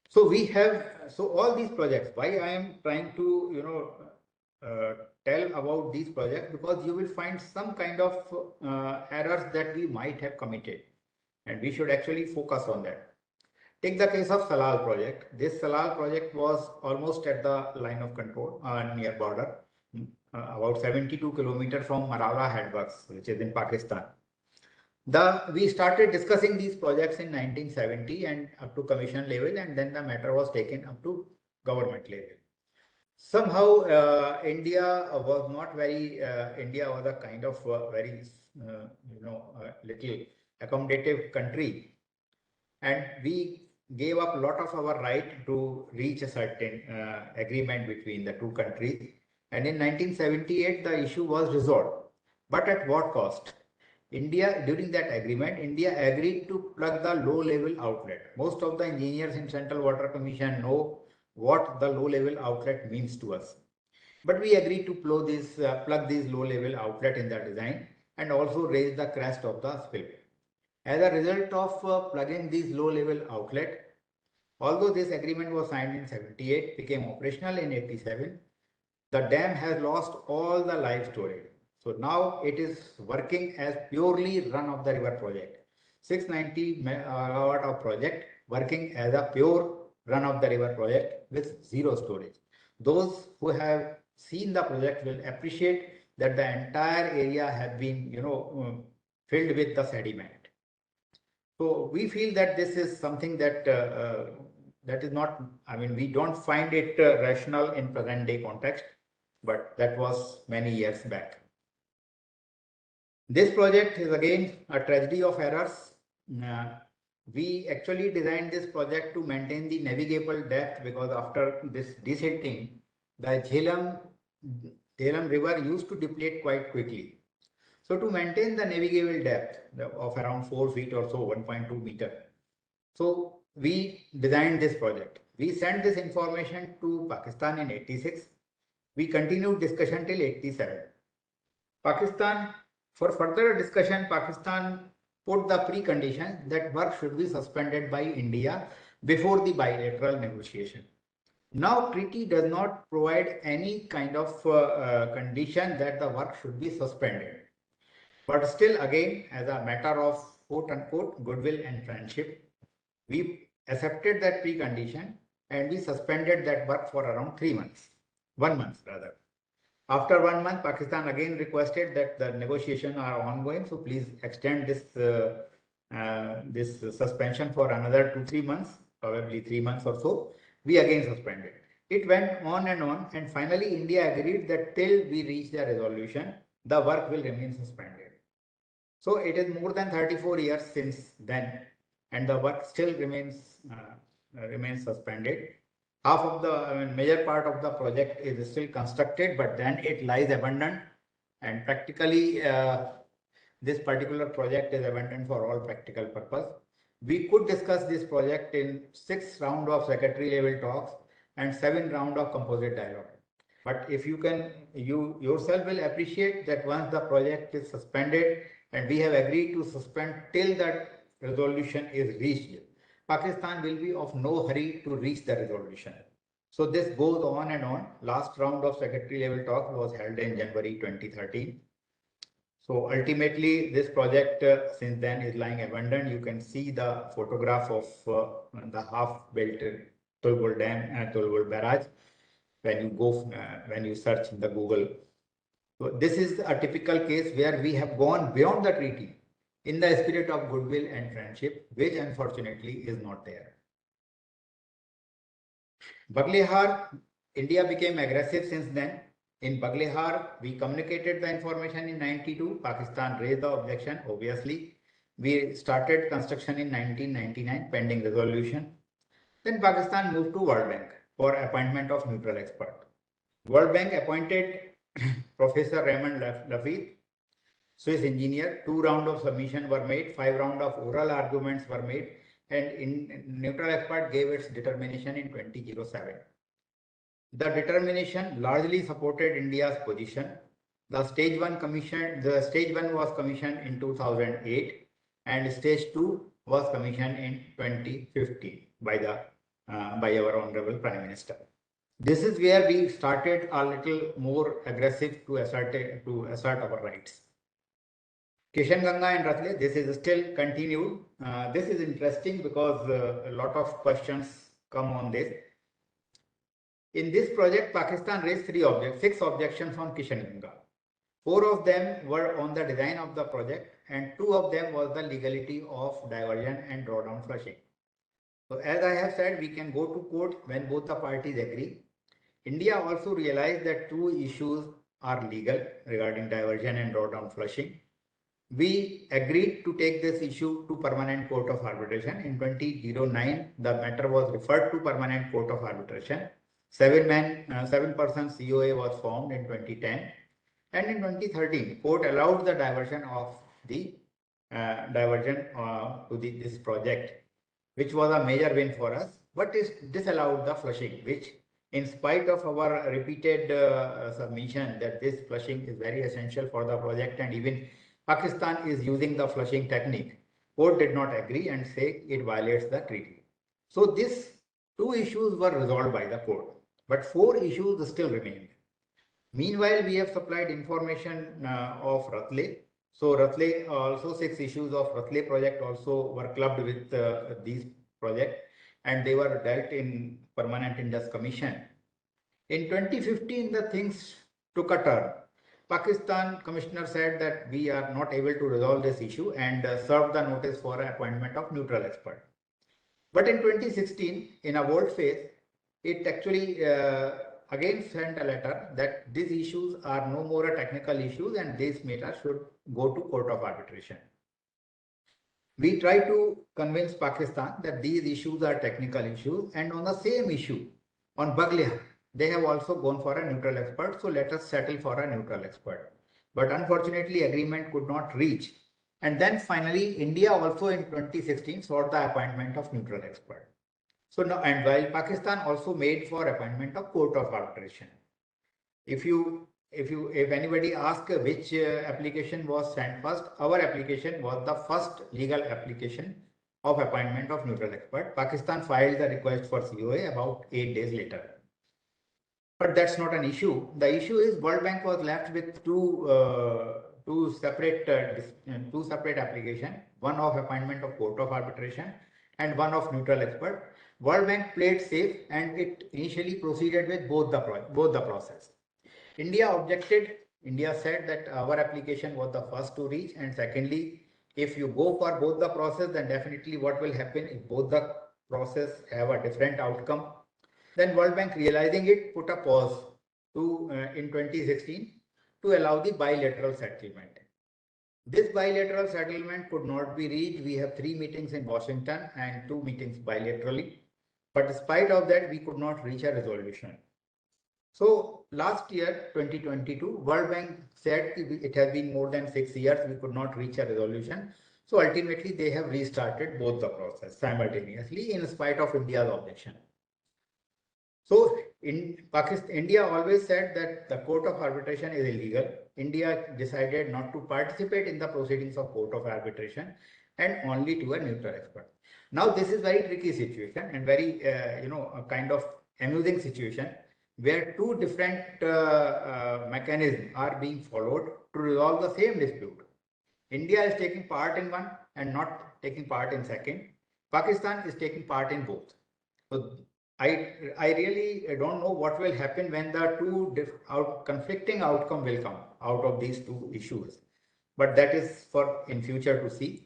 So we have, so all these projects, why I am trying to, tell about these projects, because you will find some kind of errors that we might have committed and we should actually focus on that. Take the case of Salal project. This Salal project was almost at the line of control near border, about 72 kilometers from Marala headworks, which is in Pakistan. We started discussing these projects in 1970 and up to commission level, and then the matter was taken up to government level. Somehow India was not very, India was a kind of very, little accommodative country, and we gave up a lot of our right to reach a certain agreement between the two countries. And in 1978, the issue was resolved. But at what cost? India, during that agreement, India agreed to plug the low-level outlet. Most of the engineers in Central Water Commission know what the low-level outlet means to us. But we agreed to plug these low-level outlet in the design and also raise the crest of the spillway. As a result of plugging these low-level outlet, although this agreement was signed in 78, became operational in 87, the dam has lost all the live storage. So now it is working as purely run-of-the-river project. 690 megawatt of project working as a pure run-of-the-river project with zero storage. Those who have seen the project will appreciate that the entire area has been, filled with the sediment. So we feel that this is something that that is not, I mean, we don't find it rational in present day context, but that was many years back. This project is again a tragedy of errors. We actually designed this project to maintain the navigable depth because after this desilting, the Jhelum river used to deplete quite quickly. So to maintain the navigable depth of around 4 feet or so, 1.2 meter. So we designed this project. We sent this information to Pakistan in 86. We continued discussion till 87. Pakistan, for further discussion, Pakistan put the precondition that work should be suspended by India before the bilateral negotiation. Now, treaty does not provide any kind of condition that the work should be suspended. But still, again, as a matter of quote unquote goodwill and friendship, we accepted that precondition and we suspended that work for around 3 months, 1 month rather. After 1 month, Pakistan again requested that the negotiations are ongoing, so please extend this suspension for another 2-3 months, probably 3 months or so. We again suspended. It went on, and finally India agreed that till we reach the resolution, the work will remain suspended. So it is more than 34 years since then, and the work still remains suspended. Half of the major part of the project is still constructed, but then it lies abandoned, and practically this particular project is abandoned for all practical purpose. We could discuss this project in 6 rounds of secretary level talks and 7 rounds of composite dialogue. But if you can, you yourself will appreciate that once the project is suspended, and we have agreed to suspend till that resolution is reached, Pakistan will be of no hurry to reach the resolution. So this goes on and on. Last round of secretary level talk was held in January 2013. So ultimately, this project since then is lying abandoned. You can see the photograph of the half-built Tulbul Dam and Tulbul Barrage when you go when you search in the Google. So this is a typical case where we have gone beyond the treaty in the spirit of goodwill and friendship, which unfortunately is not there. Baghlihar, India became aggressive since then. In Baghlihar, we communicated the information in 92. Pakistan raised the objection, obviously. We started construction in 1999, pending resolution. Then Pakistan moved to World Bank for appointment of neutral expert. World Bank appointed Professor Raymond Lafitte, Swiss engineer. 2 rounds of submission were made, 5 rounds of oral arguments were made, and in neutral expert gave its determination in 2007. The determination largely supported India's position. The stage one was commissioned in 2008, and stage 2 was commissioned in 2015 by our honorable Prime Minister. This is where we started a little more aggressive to assert our rights. Kishanganga and Ratle, this is still continued. This is interesting because a lot of questions come on this. In this project, Pakistan raised 6 objections on Kishanganga. 4 of them were on the design of the project, and 2 of them was the legality of diversion and drawdown flushing. So as I have said, we can go to court when both the parties agree. India also realized that 2 issues are legal regarding diversion and drawdown flushing. We agreed to take this issue to Permanent Court of Arbitration. In 2009, the matter was referred to Permanent Court of Arbitration. 7-person COA was formed in 2010, and in 2013, court allowed the diversion of the to this project, which was a major win for us. But it disallowed the flushing, which, in spite of our repeated submission that this flushing is very essential for the project, and even Pakistan is using the flushing technique, court did not agree and say it violates the treaty. So these 2 issues were resolved by the court, but 4 issues still remained. Meanwhile, we have supplied information of Ratle. So Ratle, also 6 issues of Ratle project also were clubbed with these projects, and they were dealt in Permanent Indus Commission. In 2015, the things took a turn. Pakistan Commissioner said that we are not able to resolve this issue and served the notice for appointment of neutral expert. But in 2016, in a volte-face, it actually again sent a letter that these issues are no more a technical issues and this matter should go to Court of Arbitration. We try to convince Pakistan that these issues are technical issues, and on the same issue, on Baghlihar, they have also gone for a neutral expert, so let us settle for a neutral expert. But unfortunately, agreement could not reach. And then finally, India also in 2016 sought the appointment of neutral expert. So now, and while Pakistan also made for appointment of Court of Arbitration. If anybody asks which application was sent first, our application was the first legal application of appointment of neutral expert. Pakistan filed the request for COA about 8 days later. But that's not an issue. The issue is World Bank was left with two separate applications, one of appointment of Court of Arbitration and one of neutral expert. World Bank played safe and it initially proceeded with both the process. India objected. India said that our application was the first to reach, and secondly, if you go for both the process, then definitely what will happen if both the process have a different outcome. Then World Bank, realizing it, put a pause in 2016 to allow the bilateral settlement. This bilateral settlement could not be reached. We have 3 meetings in Washington and 2 meetings bilaterally. But despite of that, we could not reach a resolution. So last year, 2022, World Bank said it has been more than 6 years, we could not reach a resolution. So ultimately, they have restarted both the process simultaneously in spite of India's objection. So in Pakistan, India always said that the Court of Arbitration is illegal. India decided not to participate in the proceedings of Court of Arbitration. and only to a neutral expert. Now, this is very tricky situation and very, a kind of amusing situation where two different mechanisms are being followed to resolve the same dispute. India is taking part in one and not taking part in second. Pakistan is taking part in both. So I really don't know what will happen when the two conflicting outcome will come out of these two issues. But that is for in future to see.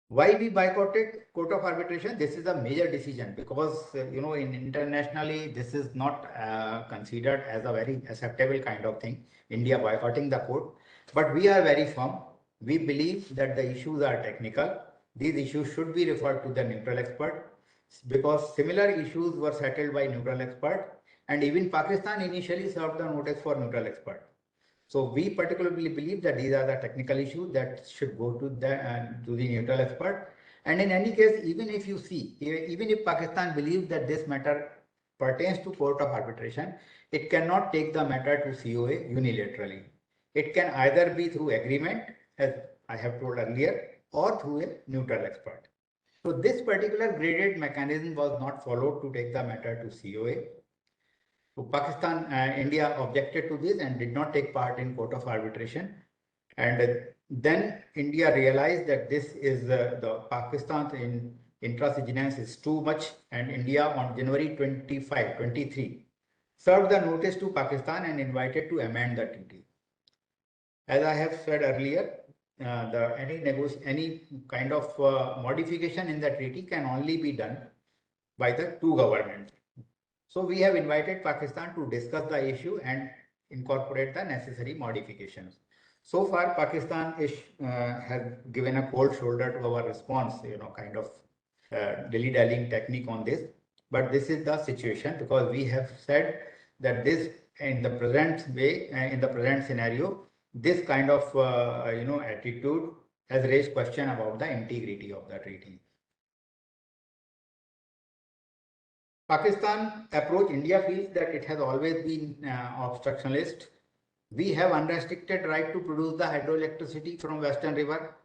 Why we boycotted court of arbitration? This is a major decision because in internationally this is not considered as a very acceptable kind of thing. India boycotting the court, but we are very firm. We believe that the issues are technical. These issues should be referred to the neutral expert because similar issues were settled by neutral expert, and even Pakistan initially served the notice for neutral expert. So we particularly believe that these are the technical issues that should go to the neutral expert. And in any case, even if you see, even if Pakistan believes that this matter pertains to court of arbitration, it cannot take the matter to COA unilaterally. It can either be through agreement, as I have told earlier, or through a neutral expert. So this particular graded mechanism was not followed to take the matter to COA. So Pakistan and India objected to this and did not take part in court of arbitration. And then India realized that this is the Pakistan in intransigence is too much, and India on January 25, 23 served the notice to Pakistan and invited to amend the treaty. As I have said earlier, any kind of modification in the treaty can only be done by the two governments. So we have invited Pakistan to discuss the issue and incorporate the necessary modifications. So far, Pakistan has given a cold shoulder to our response, kind of dilly-dallying technique on this. But this is the situation because we have said that this in the present way, in the present scenario, this kind of attitude has raised question about the integrity of the treaty. Pakistan approach, India feels that it has always been obstructionist. We have unrestricted right to produce the hydroelectricity from Western River.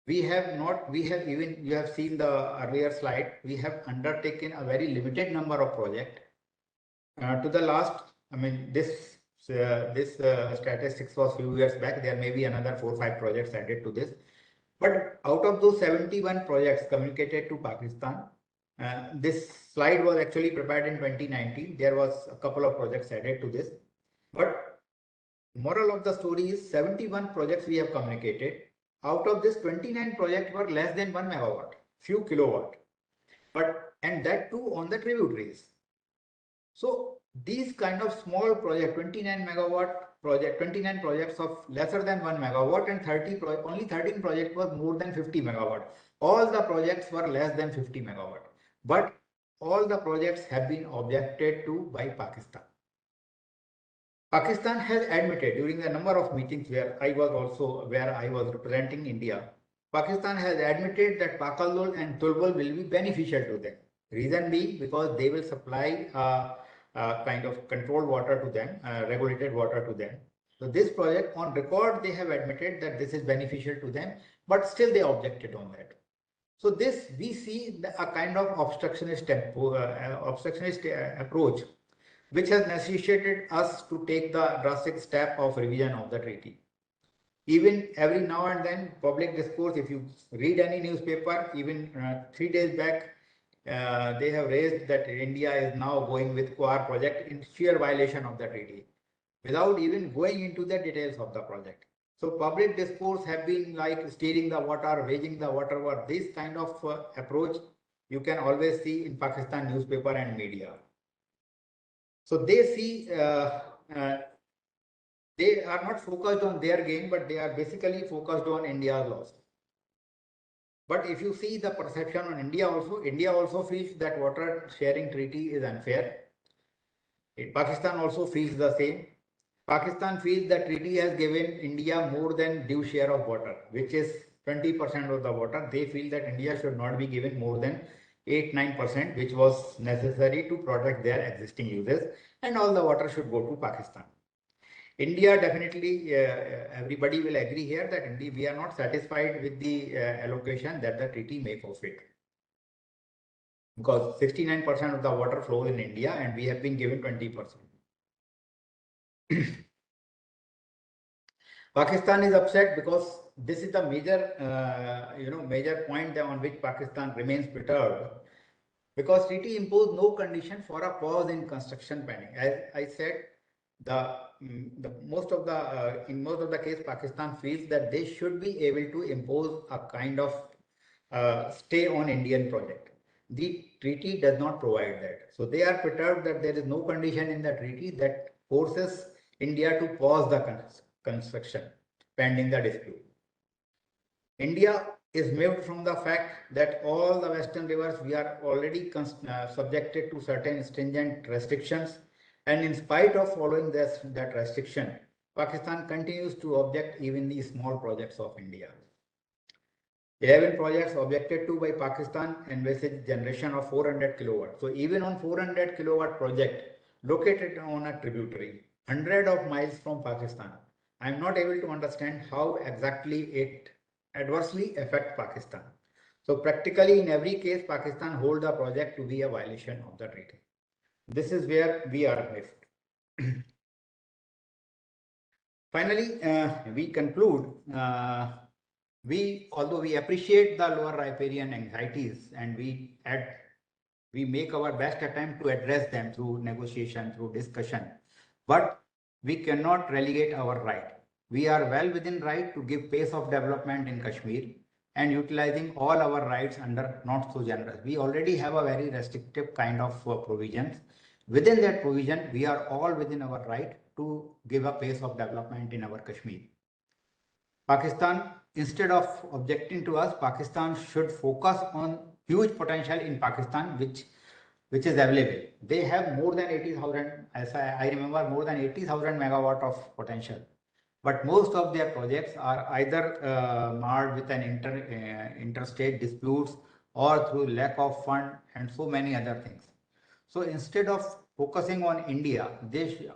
We have even, you have seen the earlier slide, we have undertaken a very limited number of projects. To the last, this statistics was few years back, there may be another 4 or 5 projects added to this. But out of those 71 projects communicated to Pakistan, this slide was actually prepared in 2019. There was a couple of projects added to this. But moral of the story is 71 projects we have communicated. Out of this, 29 projects were less than 1 megawatt, few kilowatt. And that too on the tributaries. So these kind of small project, 29 projects of lesser than 1 megawatt and only 13 projects was more than 50 megawatt. All the projects were less than 50 megawatt. But all the projects have been objected to by Pakistan. Pakistan has admitted during a number of meetings where I was representing India. Pakistan has admitted that Pakaldol and Tulbul will be beneficial to them. Reason being because they will supply kind of controlled water to them, regulated water to them. So this project on record, they have admitted that this is beneficial to them, but still they objected on that. So this we see a kind of obstructionist approach, which has necessitated us to take the drastic step of revision of the treaty. Even every now and then, public discourse, if you read any newspaper, even 3 days back, they have raised that India is now going with Quar project in sheer violation of the treaty, without even going into the details of the project. So public discourse have been like steering the water, waging the water war. This kind of approach you can always see in Pakistan newspaper and media. So they see, they are not focused on their gain, but they are basically focused on India's loss. But if you see the perception on India also feels that water sharing treaty is unfair. Pakistan also feels the same. Pakistan feels that treaty has given India more than due share of water, which is 20% of the water. They feel that India should not be given more than 8-9%, which was necessary to protect their existing uses, and all the water should go to Pakistan. India definitely, everybody will agree here that indeed we are not satisfied with the allocation that the treaty make of it. Because 69% of the water flows in India and we have been given 20%. Pakistan is upset because this is the major, major point on which Pakistan remains perturbed. Because treaty imposed no condition for a pause in construction pending. As I said, most of the in most of the case, Pakistan feels that they should be able to impose a kind of stay on Indian project. The treaty does not provide that. So they are perturbed that there is no condition in the treaty that forces India to pause the construction pending the dispute. India is moved from the fact that all the western rivers we are already subjected to certain stringent restrictions, and in spite of following that restriction, Pakistan continues to object even the small projects of India. 11 projects objected to by Pakistan envisage generation of 400 kilowatt. So even on 400 kilowatt project located on a tributary, 100 of miles from Pakistan, I am not able to understand how exactly it adversely affect Pakistan. So practically in every case, Pakistan hold the project to be a violation of the treaty. This is where we are left. Finally, we conclude, although we appreciate the lower riparian anxieties and we make our best attempt to address them through negotiation, through discussion, but we cannot relegate our right. We are well within right to give pace of development in Kashmir and utilizing all our rights under not so generous. We already have a very restrictive kind of provisions. Within that provision, we are all within our right to give a pace of development in our Kashmir. Pakistan, instead of objecting to us, Pakistan should focus on huge potential in Pakistan, which is available. They have more than 80,000, as I remember, more than 80,000 megawatt of potential. But most of their projects are either marred with an interstate disputes or through lack of fund and so many other things. So instead of focusing on India,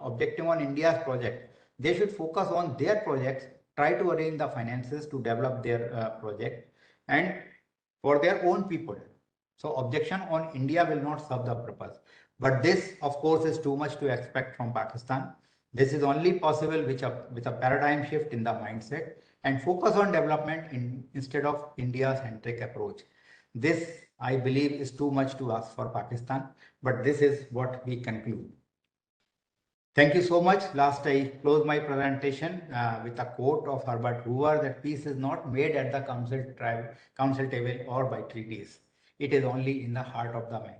objecting on India's project, they should focus on their projects, try to arrange the finances to develop their project and for their own people. So objection on India will not serve the purpose. But this, of course, is too much to expect from Pakistan. This is only possible with a paradigm shift in the mindset and focus on development instead of India-centric approach. This, I believe, is too much to ask for Pakistan, but this is what we conclude. Thank you so much. Last, I close my presentation with a quote of Herbert Hoover that peace is not made at the council table or by treaties. It is only in the heart of the man.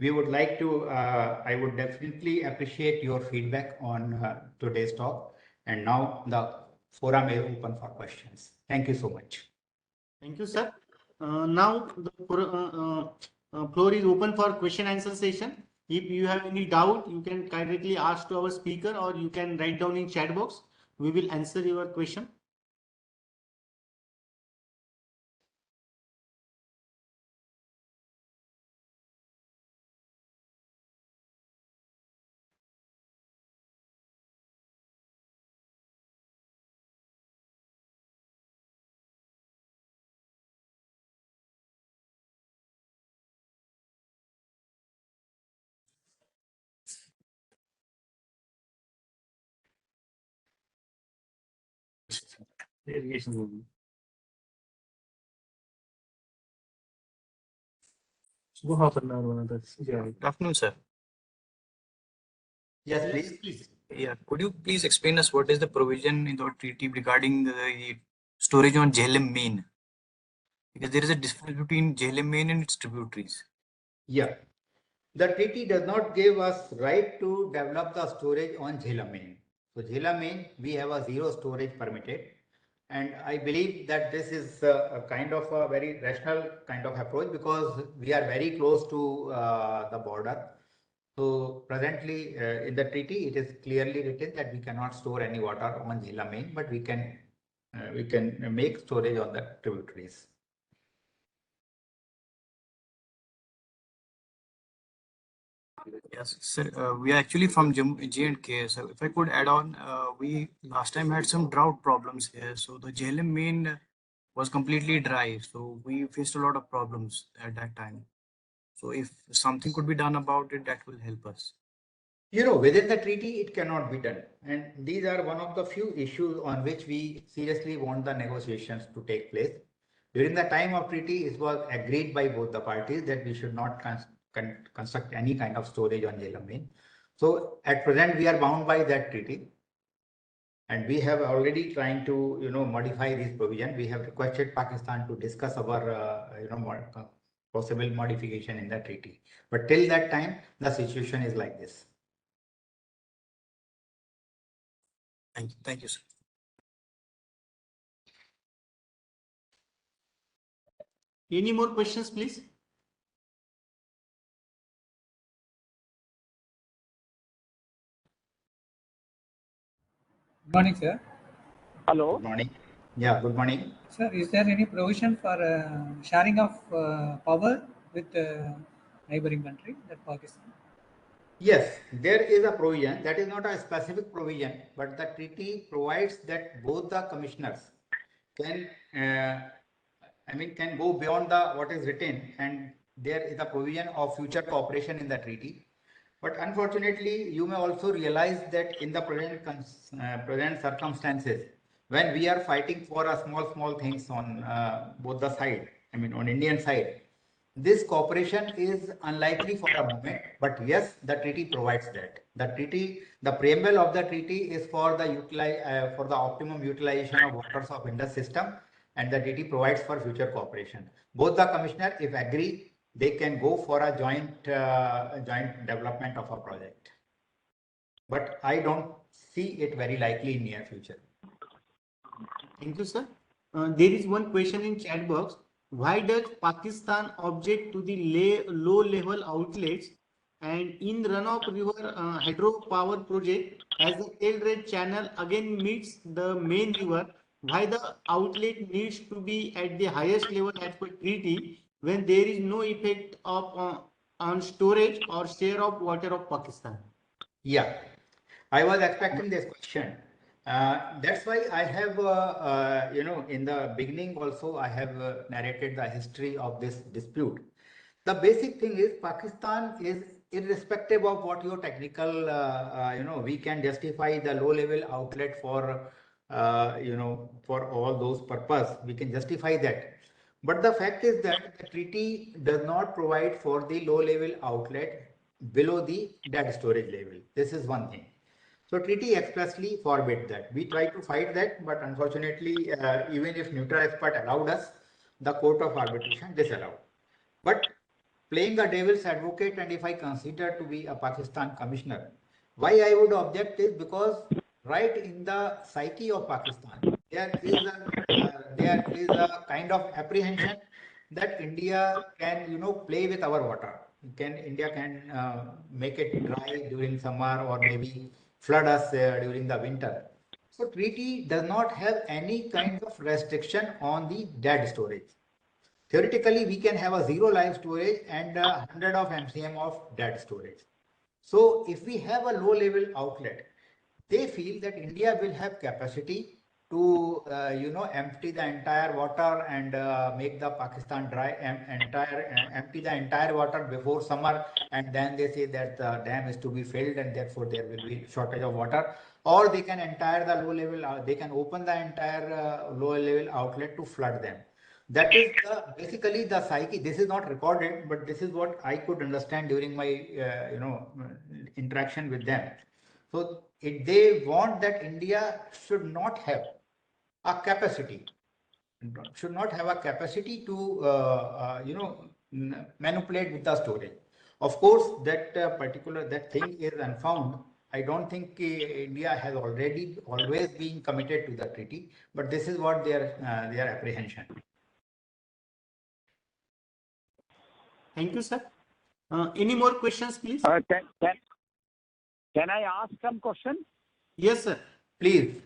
We would like to, I would definitely appreciate your feedback on today's talk. And now the forum is open for questions. Thank you so much. Thank you, sir. Now the floor is open for question answer session. If you have any doubt, you can directly ask to our speaker or you can write down in chat box. We will answer your question. Irrigation. Good afternoon, sir. Yes, please. Please. Yeah, could you please explain us what is the provision in the treaty regarding the storage on Jhelum main? Because there is a difference between Jhelum main and its tributaries. Yeah. The treaty does not give us right to develop the storage on Jhelum main. So Jhelum main, we have a zero storage permitted. And I believe that this is a kind of a very rational kind of approach because we are very close to the border. So presently in the treaty, it is clearly written that we cannot store any water on Jhelum main, but we can make storage on the tributaries. Yes, sir. We are actually from J&K. So if I could add on, we last time had some drought problems here. So the Jhelum main was completely dry. So we faced a lot of problems at that time. So if something could be done about it, that will help us. You know, within the treaty, it cannot be done. And these are one of the few issues on which we seriously want the negotiations to take place. During the time of treaty, it was agreed by both the parties that we should not construct any kind of storage on Jhelum main. So at present, we are bound by that treaty. And we have already trying to, modify this provision. We have requested Pakistan to discuss our, possible modification in the treaty. But till that time, the situation is like this. Thank you, sir. Any more questions, please? Good morning, sir. Hello. Good morning. Yeah, good morning. Sir, is there any provision for sharing of power with neighboring country, that Pakistan? Yes, there is a provision. That is not a specific provision, but the treaty provides that both the commissioners can, can go beyond the what is written, and there is a provision of future cooperation in the treaty. But unfortunately, you may also realize that in the present circumstances, when we are fighting for a small things on both the side, on Indian side, this cooperation is unlikely for a moment. But yes, the treaty provides that. The preamble of the treaty is for the optimum utilization of waters of Indus system, and the treaty provides for future cooperation. Both the commissioner, if agree, they can go for a joint development of a project. But I don't see it very likely in near future. Thank you, sir. There is one question in chat box. Why does Pakistan object to the low-level outlets, and in runoff river hydropower project, as the tail-red channel again meets the main river, why the outlet needs to be at the highest level as per treaty when there is no effect of on storage or share of water of Pakistan? Yeah, I was expecting this question. That's why I have, in the beginning also, I have narrated the history of this dispute. The basic thing is Pakistan is irrespective of what your technical, we can justify the low level outlet for, for all those purpose. We can justify that. But the fact is that the treaty does not provide for the low level outlet below the dead storage level. This is one thing. So treaty expressly forbid that. We try to fight that, but unfortunately, even if neutral expert allowed us, the court of arbitration disallowed. But playing the devil's advocate, and if I consider to be a Pakistan commissioner, why I would object is because right in the psyche of Pakistan, there is a kind of apprehension that India can, play with our water. India can make it dry during summer, or maybe flood us during the winter. So treaty does not have any kind of restriction on the dead storage. Theoretically, we can have a zero live storage and 100 of MCM of dead storage. So if we have a low level outlet, they feel that India will have capacity to, empty the entire water and make the Pakistan dry, empty the entire water before summer, and then they say that the dam is to be filled and therefore there will be shortage of water. Or they can they can open the entire low level outlet to flood them. That is basically the psyche. This is not recorded, but this is what I could understand during my interaction with them. So they want that India should not have a capacity, to manipulate with the storage. Of course, that that thing is unfound. I don't think India has always been committed to the treaty, but this is what their apprehension. Thank you, sir. Any more questions, please? Can I ask some question? Yes, sir. Please.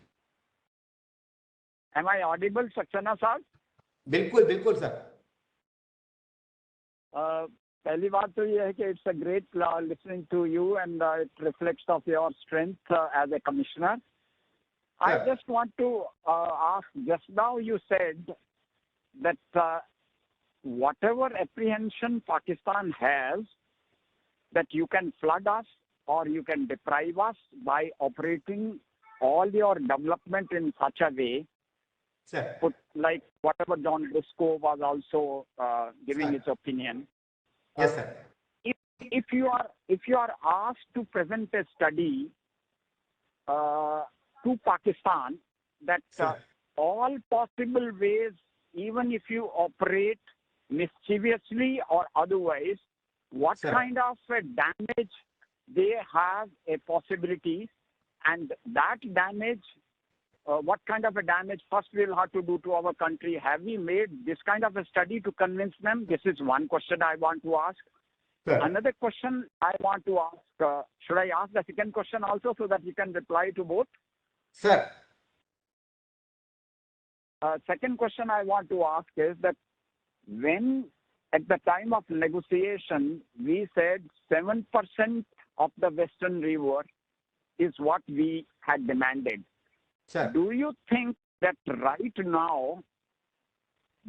Am I audible, Saxena sir? Bilkul, sir. पहली बात तो ये है कि it's a great listening to you and it reflects of your strength as a commissioner. I Sir. just want to ask, just now you said that whatever apprehension Pakistan has, that you can flood us or you can deprive us by operating all your development in such a way, Sir. like whatever John Briscoe was also giving Sir. his opinion. Yes, sir. If you are asked to present a study to Pakistan that Sir. all possible ways, even if you operate mischievously or otherwise, what Sir. kind of a damage they have a possibility, and that damage, what kind of a damage first we'll have to do to our country. Have we made this kind of a study to convince them? This is one question I want to ask. Sir. Another question I want to ask, should I ask the second question also so that you can reply to both? Sir. Second question I want to ask is that when at the time of negotiation, we said 7% of the Western River is what we had demanded. Sir. Do you think that right now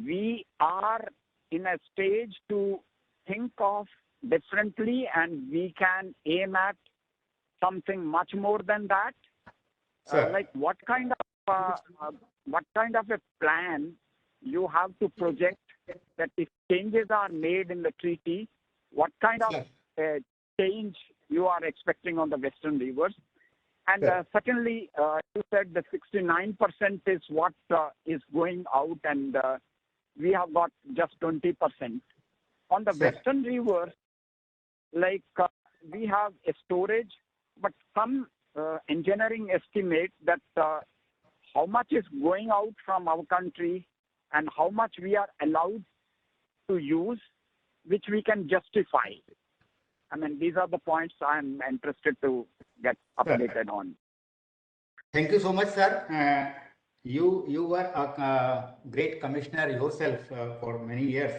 we are in a stage to think of differently and we can aim at something much more than that? Sir. Like what kind of a plan you have to project that if changes are made in the treaty, what kind of change you are expecting on the Western rivers? And Sir. secondly, you said that 69% is what is going out and we have got just 20%. On the Sir. Western rivers, like we have a storage, but some engineering estimate that how much is going out from our country and how much we are allowed to use, which we can justify. I mean, these are the points I'm interested to get updated on. Thank you so much, sir. You were a great commissioner yourself for many years.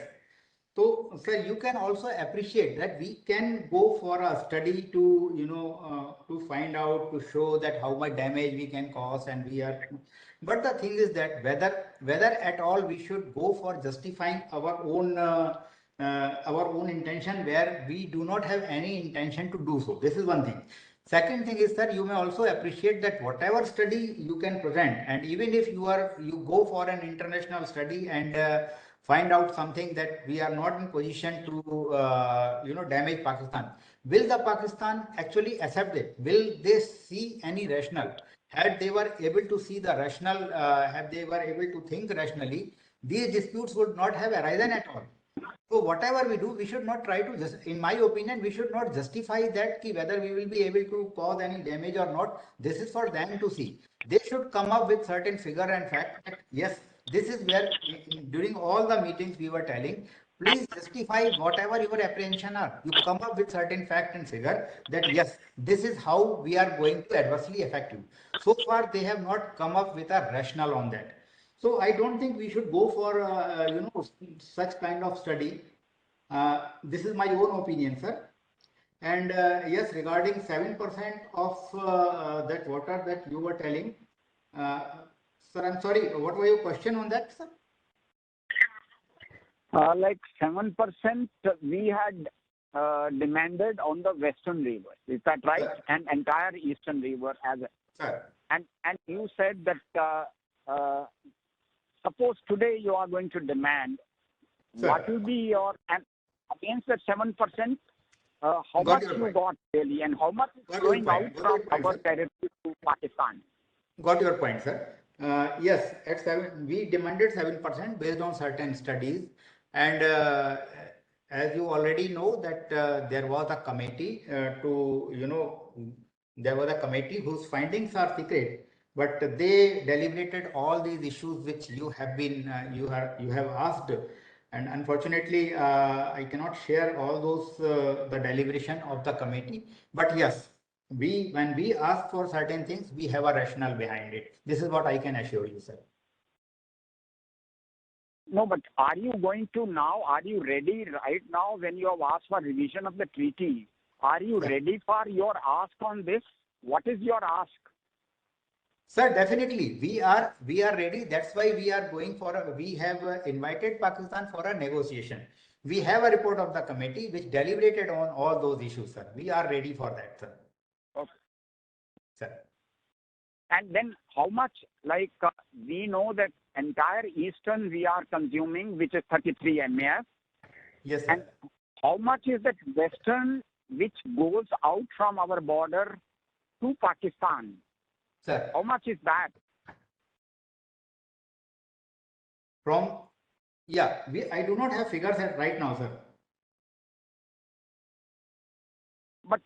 So, sir, you can also appreciate that we can go for a study to, to find out, to show that how much damage we can cause, and we are. But the thing is that whether at all we should go for justifying our own intention where we do not have any intention to do so. This is one thing. Second thing is that you may also appreciate that whatever study you can present, and even if you go for an international study and find out something that we are not in position to damage Pakistan, will the Pakistan actually accept it? Will they see any rational? Had they were able to see the rational, had they were able to think rationally, these disputes would not have arisen at all. So whatever we do, we should not try to just, in my opinion, we should not justify that ki whether we will be able to cause any damage or not. This is for them to see. They should come up with certain figure and fact that yes, this is where during all the meetings we were telling, please justify whatever your apprehension are. You come up with certain fact and figure that yes, this is how we are going to adversely affect you. So far, they have not come up with a rationale on that. So I don't think we should go for such kind of study. This is my own opinion, sir. And yes, regarding 7% of that water that you were telling, uh, sir, I'm sorry. What was your question on that, sir? Like 7% we had demanded on the Western river. Is that right? Sir. And entire Eastern river as a. Sir. And you said that suppose today you are going to demand, Sir. what will be your, and against that 7%, how Got much your you point. got really, and how much is Got your going out point. Got from your point, our sir. territory to Pakistan? Got your point, sir. Yes, at 7, we demanded 7% based on certain studies, and as you already know that there was a committee there was a committee whose findings are secret, but they deliberated all these issues which you have been you have asked, and unfortunately I cannot share all those the deliberation of the committee, but yes, when we ask for certain things, we have a rationale behind it. This is what I can assure you, sir. No, but are you going to now, are you ready right now when you have asked for revision of the treaty? Are you ready for your ask on this? What is your ask? Sir, definitely we are ready. That's why we are going for we have invited Pakistan for a negotiation. We have a report of the committee which deliberated on all those issues, sir. We are ready for that, sir. Okay. Sir. And then how much, like we know that entire Eastern we are consuming, which is 33 MAF. Yes, sir. And how much is that Western which goes out from our border to Pakistan? Sir, How much is that? I do not have figures at right now, sir. But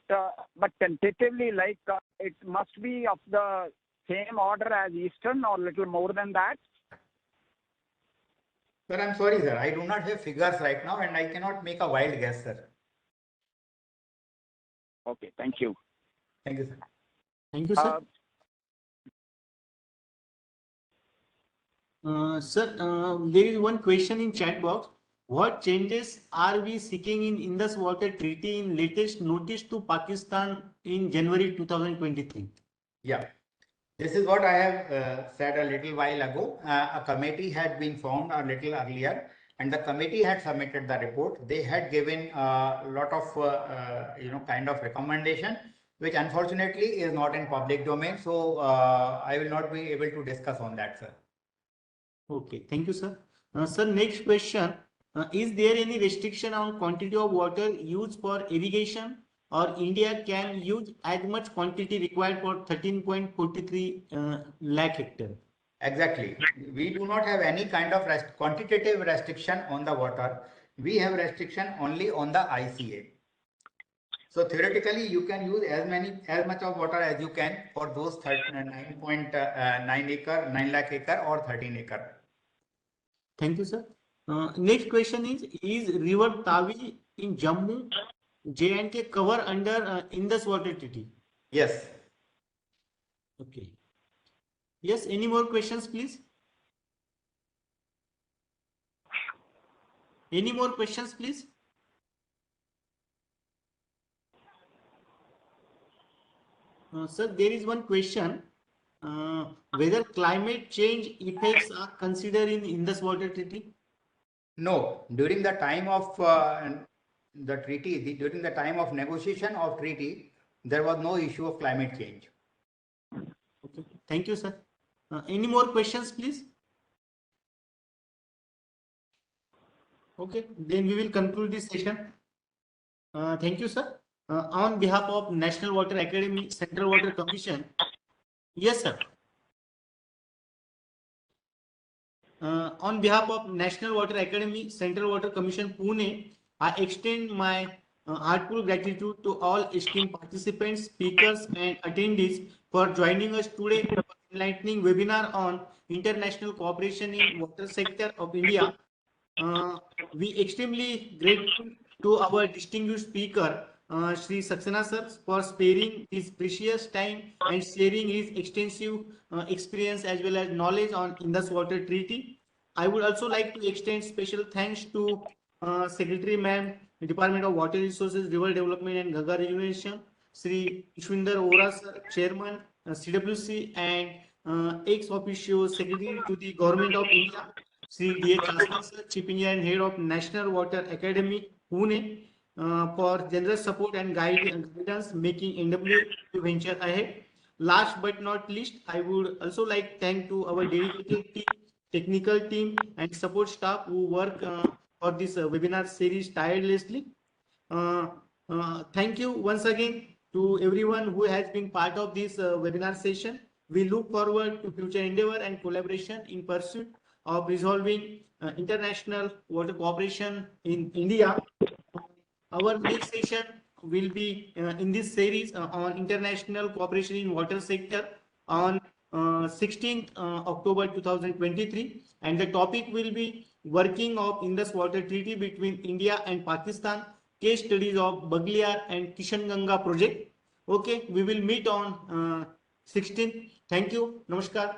tentatively, like it must be of the same order as Eastern or little more than that. Sir, I'm sorry, sir. I do not have figures right now and I cannot make a wild guess, sir. Okay, thank you. Thank you, sir. Thank you, sir. Sir, there is one question in chat box. What changes are we seeking in Indus Water Treaty in latest notice to Pakistan in January 2023? Yeah, this is what I have said a little while ago. A committee had been formed a little earlier, and the committee had submitted the report. They had given a lot of kind of recommendation, which unfortunately is not in public domain. So I will not be able to discuss on that, sir. Okay, thank you, sir. Sir, next question. Is there any restriction on quantity of water used for irrigation, or India can use as much quantity required for 13.43 lakh hectare? Exactly. We do not have any kind of quantitative restriction on the water. We have restriction only on the ICA. So theoretically, you can use as much of water as you can for those 9 lakh acre or 13 acre. Thank you, sir. Next question is River Tavi in Jammu, J&K cover under Indus Water Treaty? Yes. Okay. Yes, any more questions, please? Any more questions, please? Sir, there is one question. Whether climate change effects are considered in Indus Water Treaty? No, during the time of the treaty, during the time of negotiation of treaty, there was no issue of climate change. Okay, thank you, sir. Any more questions, please? Okay, then we will conclude this session. Thank you, sir. On behalf of National Water Academy, Central Water Commission. Yes, sir. On behalf of National Water Academy, Central Water Commission, Pune, I extend my heartfelt gratitude to all esteemed participants, speakers, and attendees for joining us today for enlightening webinar on international cooperation in water sector of India. We extremely grateful to our distinguished speaker, Shri Saxena sir, for sparing his precious time and sharing his extensive experience as well as knowledge on Indus Water Treaty. I would also like to extend special thanks to Secretary Ma'am, Department of Water Resources, River Development and Ganga Rejuvenation, Shri Ishwinder Ora sir, Chairman, CWC, and ex officio Secretary to the Government of India, Shri D.H. Chasna sir, Chief Engineer and Head of National Water Academy, Pune, for generous support and guidance making NW venture ahead. Last but not least, I would also like to thank to our dedicated team, technical team, and support staff who work for this webinar series tirelessly. Thank you once again to everyone who has been part of this webinar session. We look forward to future endeavor and collaboration in pursuit of resolving international water cooperation in India. Our next session will be in this series on international cooperation in water sector on 16th October 2023, and the topic will be working of Indus Water Treaty between India and Pakistan, case studies of Bagliar and Kishanganga project. Okay, we will meet on 16th. Thank you. Namaskar.